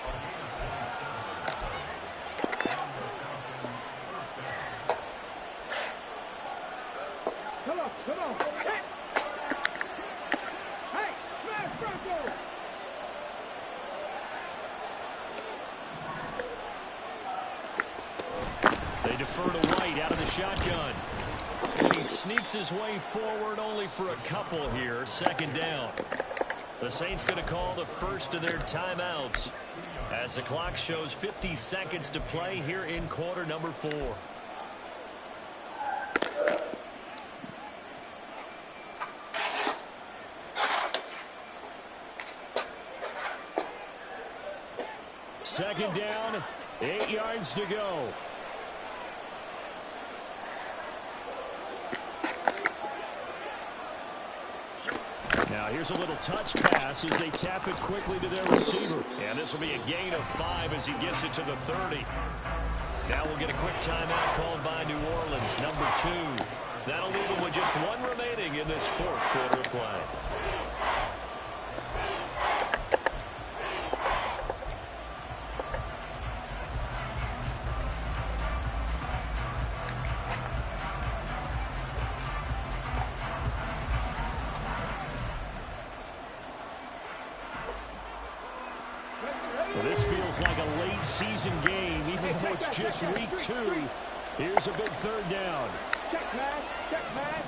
Come on, come on. Hey, hey, smash Bronco. They defer to White out of the shotgun. And he sneaks his way forward only for a couple here. 2nd down. The Saints going to call the first of their timeouts as the clock shows 50 seconds to play here in quarter number 4. Second down, 8 yards to go. Now here's a little touch pass as they tap it quickly to their receiver. And this will be a gain of 5 as he gets it to the 30. Now we'll get a quick timeout called by New Orleans, number 2. That'll leave them with just 1 remaining in this fourth quarter of play. Well, this feels like a late season game, even though it's just week 2. Here's a big third down. Check pass. Check pass.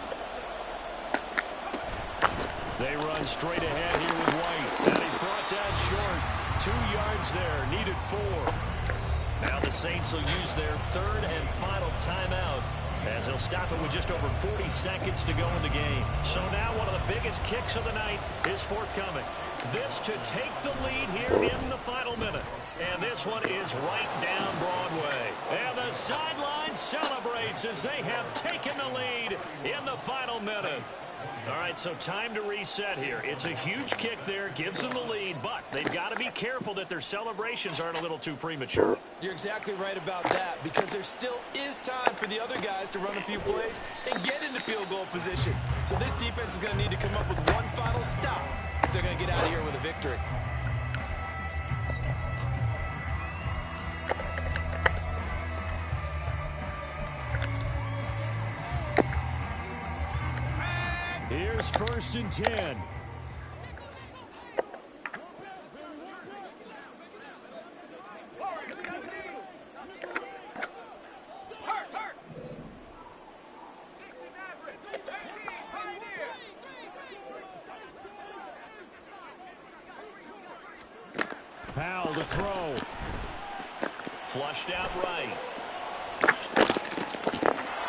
They run straight ahead here with White. And he's brought down short. 2 yards there, needed 4. Now the Saints will use their third and final timeout as they'll stop it with just over 40 seconds to go in the game. So now one of the biggest kicks of the night is forthcoming. This to take the lead here in the final minute. And this one is right down Broadway. And the sideline celebrates as they have taken the lead in the final minute. All right, so time to reset here. It's a huge kick there, gives them the lead, but they've got to be careful that their celebrations aren't a little too premature. You're exactly right about that, because there still is time for the other guys to run a few plays and get into field goal position. So this defense is going to need to come up with one final stop if they're going to get out of here with a victory. Here's 1st and 10. Powell to throw. Flushed out right.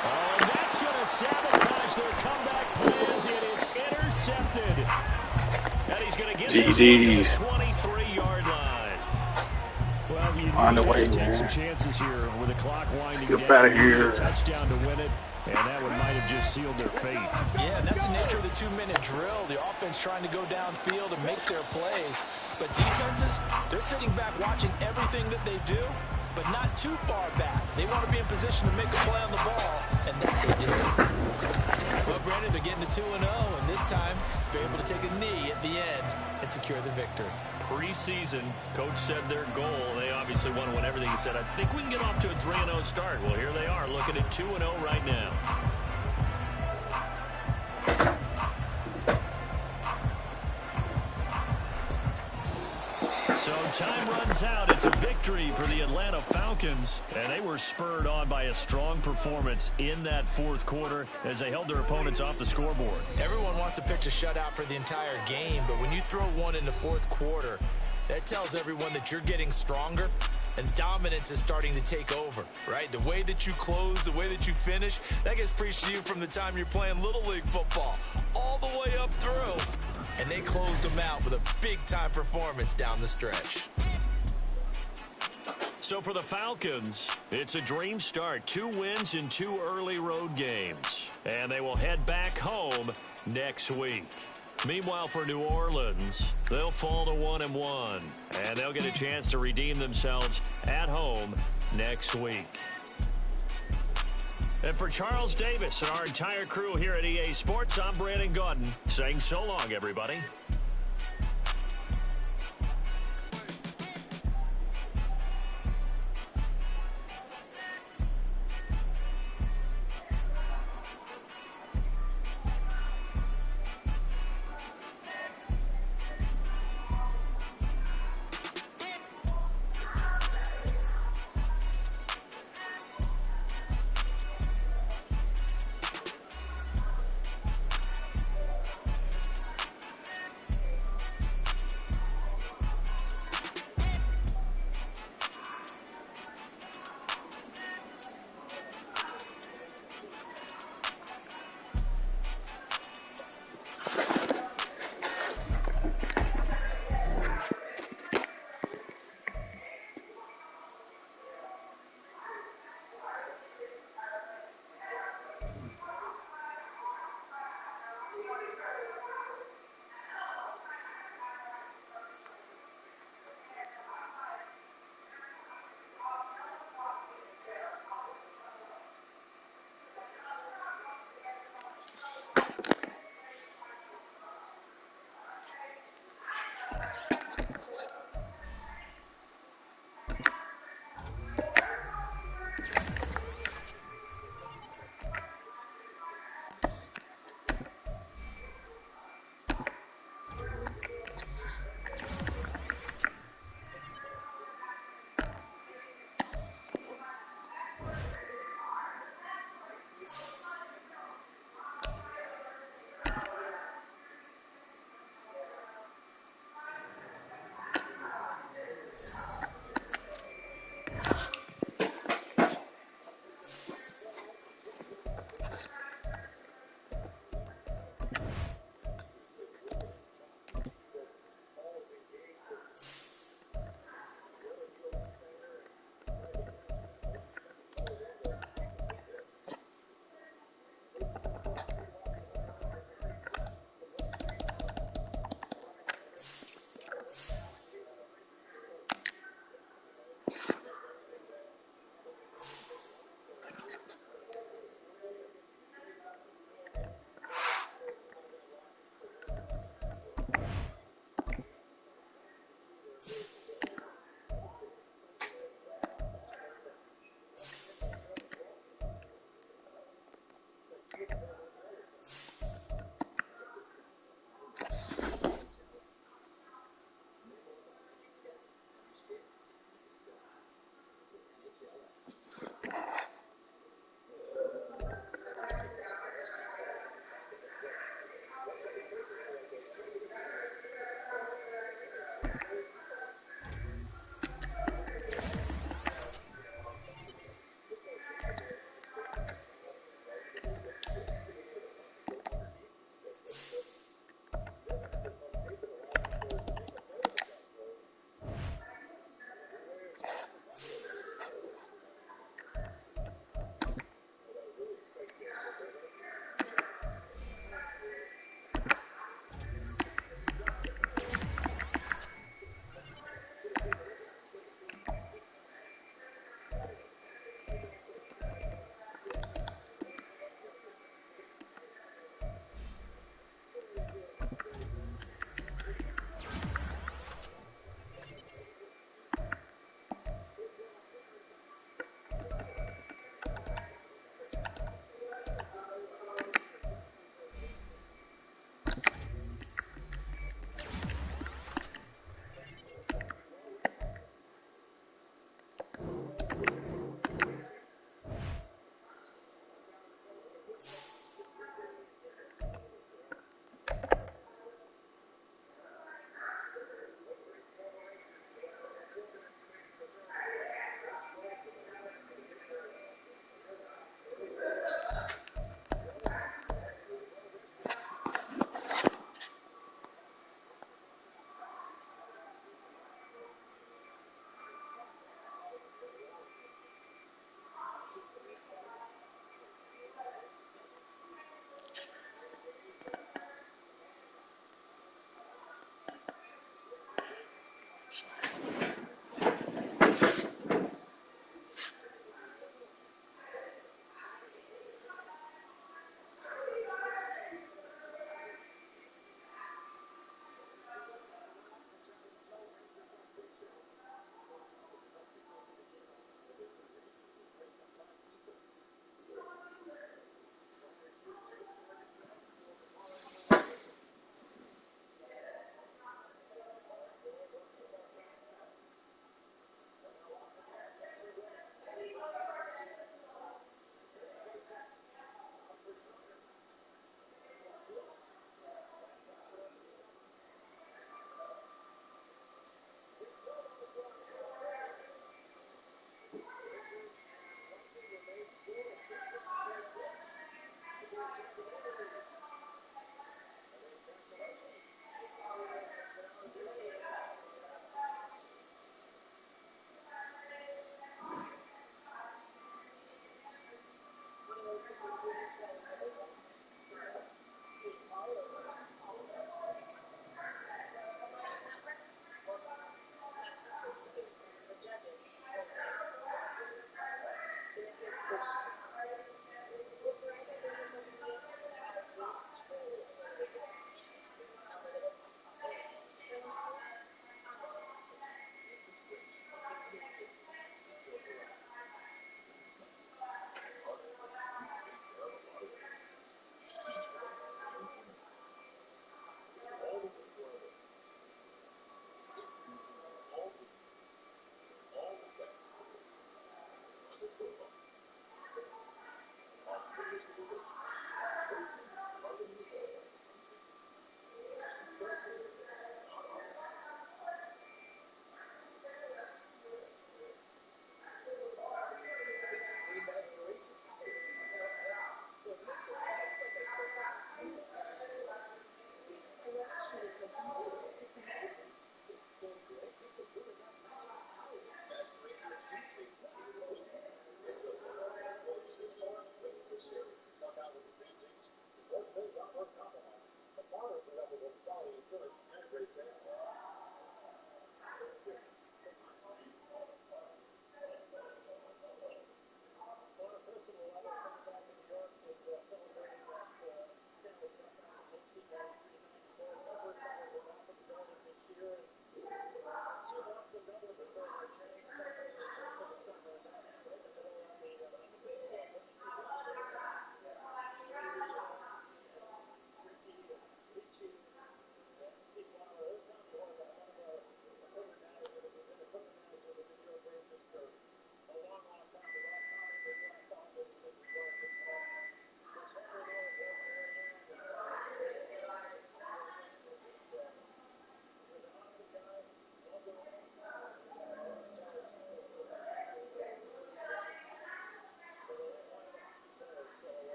Oh, and that's going to sabotage their comeback plans. It is intercepted. And he's going to get GG's. this one to the 23-yard line. Well, you On the need way, to take man. some chances here with the clock winding Get down. out of here. A touchdown to win it, and that one might have just sealed their fate. Yeah, and that's the nature of the 2-minute drill. The offense trying to go downfield and make their plays. But defenses, they're sitting back watching everything that they do, but not too far back. They want to be in position to make a play on the ball, and that they did. Well, Brandon, they're getting to 2-0, and this time they're able to take a knee at the end and secure the victory. Preseason, coach said their goal, they obviously want to win everything. He said, I think we can get off to a 3-0 start. Well, here they are looking at 2-0 right now. So time runs out. It's a victory for the Atlanta Falcons. And they were spurred on by a strong performance in that fourth quarter as they held their opponents off the scoreboard. Everyone wants to pitch a shutout for the entire game, but when you throw one in the fourth quarter, that tells everyone that you're getting stronger and dominance is starting to take over, right? The way that you close, the way that you finish, that gets preached to you from the time you're playing Little League football all the way up through. And they closed them out with a big-time performance down the stretch. So for the Falcons, it's a dream start. 2 wins in 2 early road games. And they will head back home next week. Meanwhile, for New Orleans, they'll fall to 1-1. And they'll get a chance to redeem themselves at home next week. And for Charles Davis and our entire crew here at EA Sports, I'm Brandon Gaudin saying so long, everybody.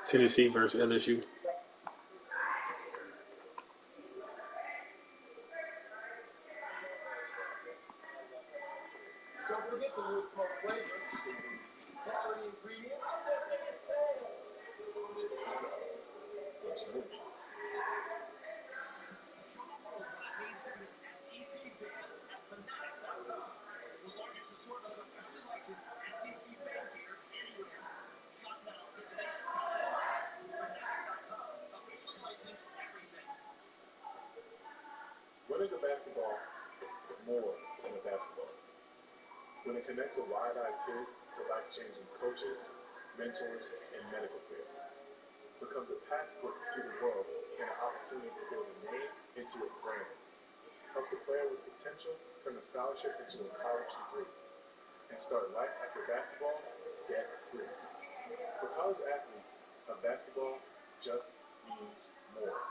Tennessee versus LSU. Don't forget the wood smoke flavors. Quality ingredients. What is a basketball more than a basketball? When it connects a wide-eyed kid to life-changing coaches, mentors, and medical care. Becomes a passport to see the world and an opportunity to build a name into a brand. Helps a player with potential turn a scholarship into a college degree. And start life after basketball debt-free. For college athletes, a basketball just means more.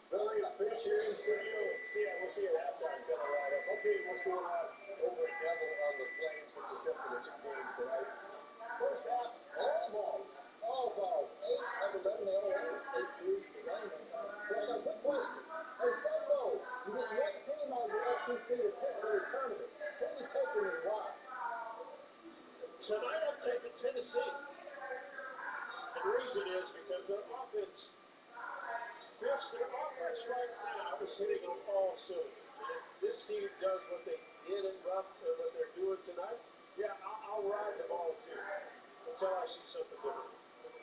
Very appreciated in studio in Seattle. We'll see you at halftime, Colorado. Okay, what's going on over at Neville on the Plains, which is set for the 2 games tonight? First half, all balls. All balls. 8 of 11. They only had 8 threes in the game. But I got a quick question. Hey, Stefano, you get one team out of the SEC to pick for the tournament. Who are you taking and why? Tonight I'm taking Tennessee. And the reason is because their offense, right now is hitting on all cylinders. And if this team does what they did in Rupp and what they're doing tonight, yeah, I'll ride the ball too until I see something different.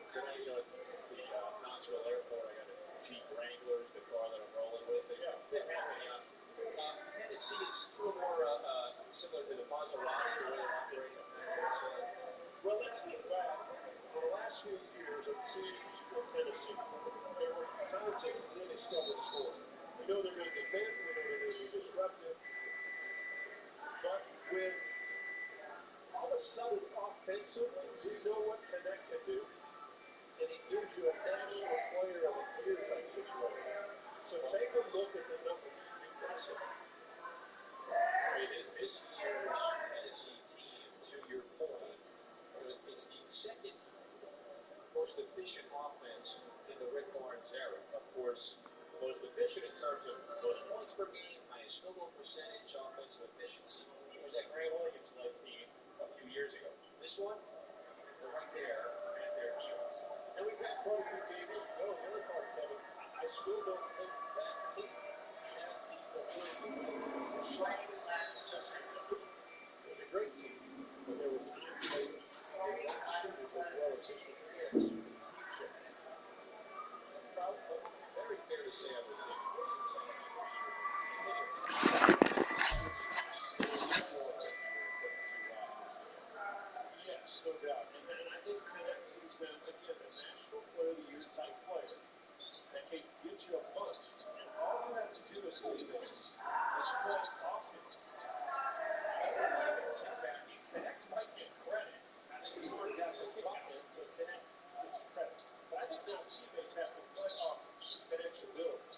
Tonight, you know, at the Knoxville Airport, I got a Jeep Wranglers, the car that I'm rolling with. And, yeah, they're happy out. Tennessee is a little more similar to the Maserati, the way they're operating. Well, let's think back for the last few years of teams in Tennessee. There were times they really struggled scoring. We know they're going to defend, we know they're going to be disruptive. But when all of a sudden offensively, we know what Connect can do, and it gives you a national player of the year type situation. So take a look at the numbers. Impressive. This year's Tennessee team, to your point, it's the second most efficient offense in the Rick Barnes era. Of course, most efficient in terms of most points per game, highest field goal percentage, offensive efficiency. It was that Grant Williams-led team a few years ago. This one, they're right there at their heels. And we've had quite a few games to go. The other part, Kevin, I still don't think that team has the ability to win. It was a great team, but there were times they didn't shoot as well as this one. Very fair to say I would think Williams had a Yes, no doubt. And I think Connect sees them, again, a national player of the year type player that can get you a punch. And all you have to do as teammates is play offense. Connect might get credit. I think you already got the offense, but Connect gets credit. But I think now teammates have to play off Connect's ability.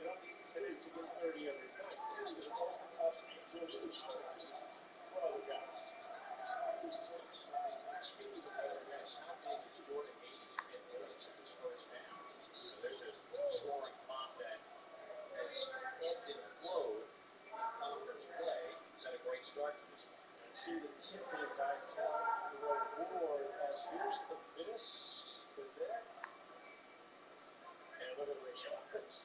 You don't need Connect to get 30 every night. You need to open up resources for other guys. Speaking of other guys, how big is Jordan Hayes' 10 points in his first half? There's a scoring pop that has ebbed and flowed in conference play. He's had a great start to this one. And see the tipping back down the reward as here's the this, the that. And look at the shots.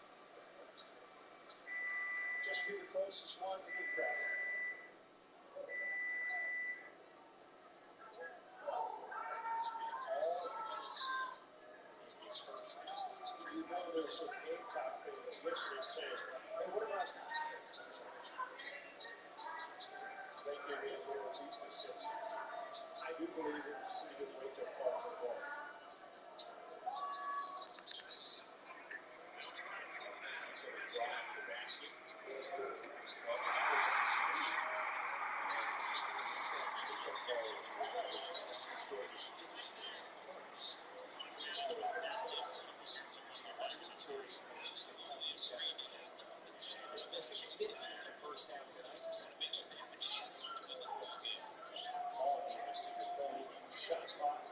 Just be the closest one to the crowd. You know there's some Gamecock fans listening saying, hey, what about this? They give me a little piece of sense. I do believe it was a pretty good way to fall for the ball. So they drive to the basket. First half tonight. All defense to your point. Shot clock.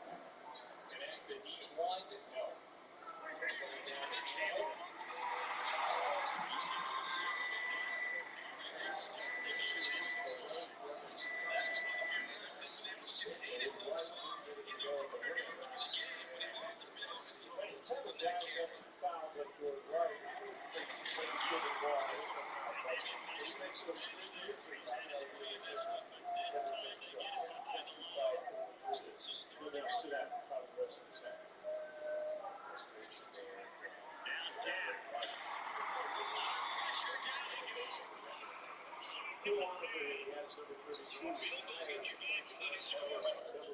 moniker he has number 32. Number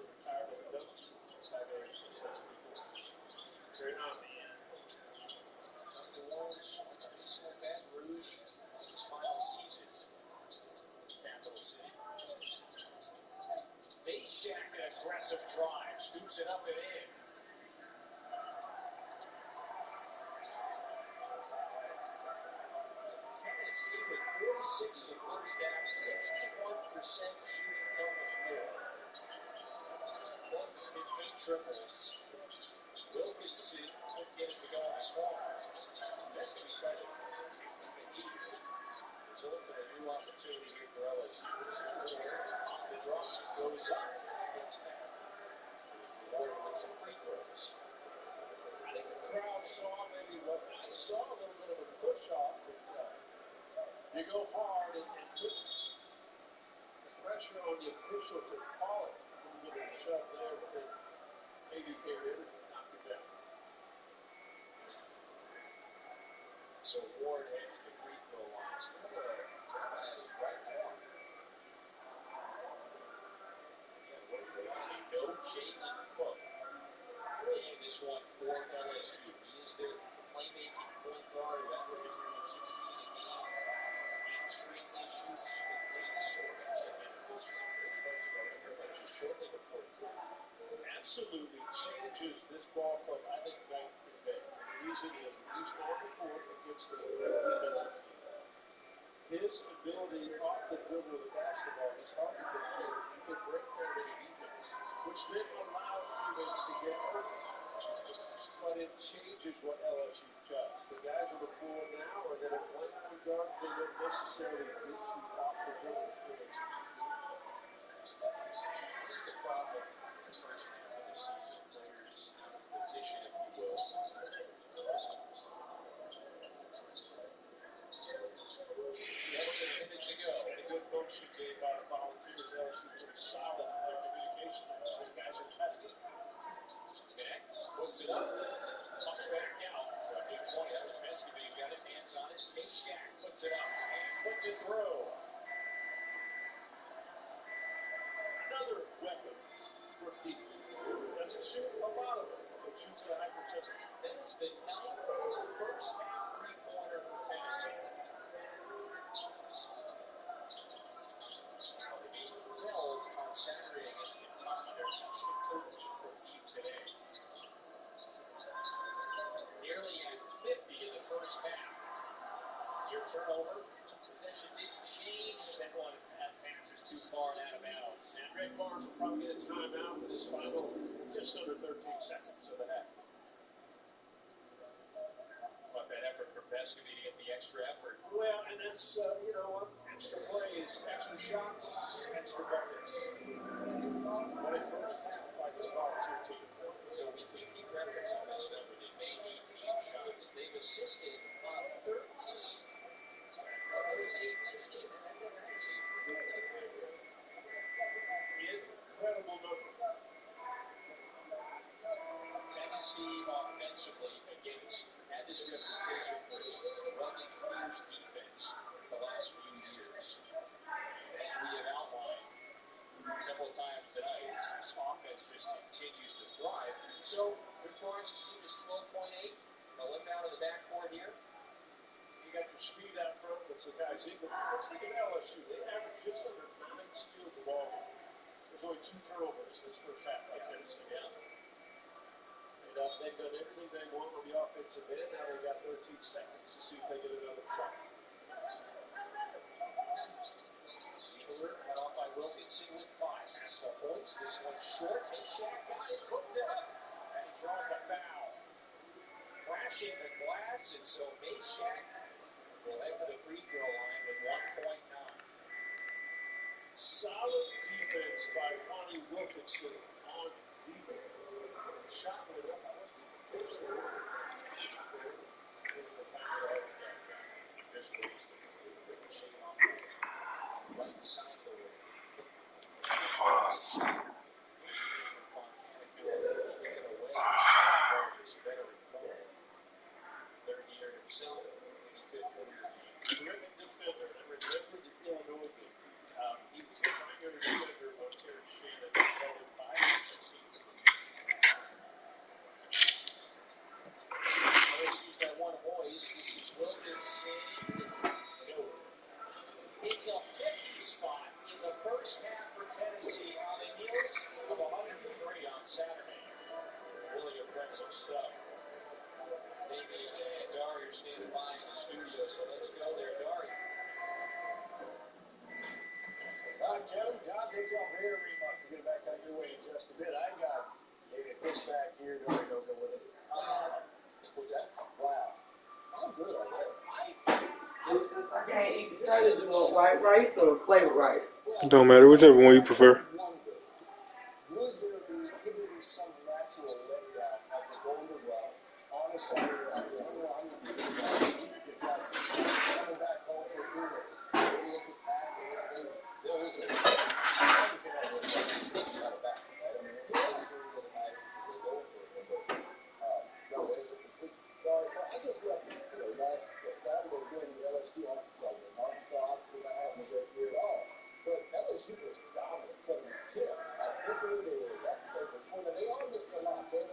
retired as a double. Very nice. Number one, high school Baton Rouge, his final season. Capital City. Mashack, an aggressive drive, scoops it up and in. Tennessee with 46 in the first half, 61% shooting from the floor. Plus, it's hit 8 triples. Wilkinson couldn't get it to go in the corner. That's going to be trying to eat. Results in a new opportunity here for LSU. This is Ward on the drive, goes up, gets fouled. Ward with some free throws. I think the crowd saw maybe what I saw a little bit of a push off, but you go hard and put the pressure on the official to call it. A little bit of a shove there, but then maybe came in and knocked it down. So Ward hits the free throw line. Score at his right arm. Yeah, what do you know? Jalen Cook. Playing this one for LSU. He is their playmaking point guard who averages nearly 16 a game. Hamstring issues with late storage at the end of this one. Very much just shortly before it's Absolutely changes this ball club, I think, night and day. The reason is when he's on the court against a great defensive team, his ability off the dribble of the basketball is hard to control. He can break down any defense, which then allows teammates to get open. But it changes what LSU does. The guys on the floor now are going to play point guard. They don't necessarily get you off the dribble. Here's the problem in the first half of the season. Players out of position, if you will. Less than a minute to go. And a good motion game by the Volunteers. LSU pretty solid in their communication. These guys are tight. Connect, puts it up, pucks back out. Big 20, that was Vescovi who got his hands on it. Mashack puts it up and puts it through. Another weapon for Pete. Doesn't shoot a lot of them, but shoots a high percentage. That is the 9th first half three-pointer for Tennessee. Now, they beat 12 on Saturday against Kentucky. They're 9 and 13 from deep today. Nearly at 50 in the first half. Your turnover. Possession didn't change. That one pass is too far and out of bounds. And Red Barnes will probably get a timeout with his final just under 13 seconds of the half. But that effort for Vescovi to get the extra effort. Well, and that's, extra plays, extra shots, extra buckets. What a first half by this Volunteer team. So we keep reference on this number. They made 18 shots. They've assisted 13 of those 18. That's incredible number. Tennessee offensively, again, had this reputation for its rugged, fierce defense the last few years. And as we have outlined several times tonight, this offense just continues to thrive. So, Rick Barnes' team is 12.8. They'll inbound in the backcourt here. You got your speed out front. That's the guys equal. Let's think of LSU. They average just under 9 steals of ball. There's only 2 turnovers this first half by Tennessee. Yeah. And they've done everything they want on the offensive end. Now they've got 13 seconds to see if they get another shot. Ziegler cut off by Wilkinson with 5. Pass to Holtz. This one short. Mashack got it. Puts it up. And he draws the foul. Crashing the glass. And so Mashack will head to the free throw line with 1.9. Solid defense by Ronnie Wilkinson on Ziegler. Shot with it. Just released it. Ricocheting off the right side of the ring. Fuck. Fontana Phil giving it away. This veteran player. Third year himself. 85th year. Terrific defender. And remember the Illinois game. must admit, I got maybe a fish back here. No, I don't go with it. What's that? Wow. I'm good already. I can't eat potatoes. You want white rice or flavored rice? Don't matter, whichever one you prefer. Would there be some natural letdown after going to well on a Saturday night? I'm coming back home for this. Maybe look at Pat and his baby. There is no not a back. Right? I mean, it's always going to be night because they go for it. But no, I just left, last Saturday during the LSU Arkansas game. Arkansas obviously not having a great year at all. But LSU was dominant from the tip. Offensively, they were when they are missing a lot. They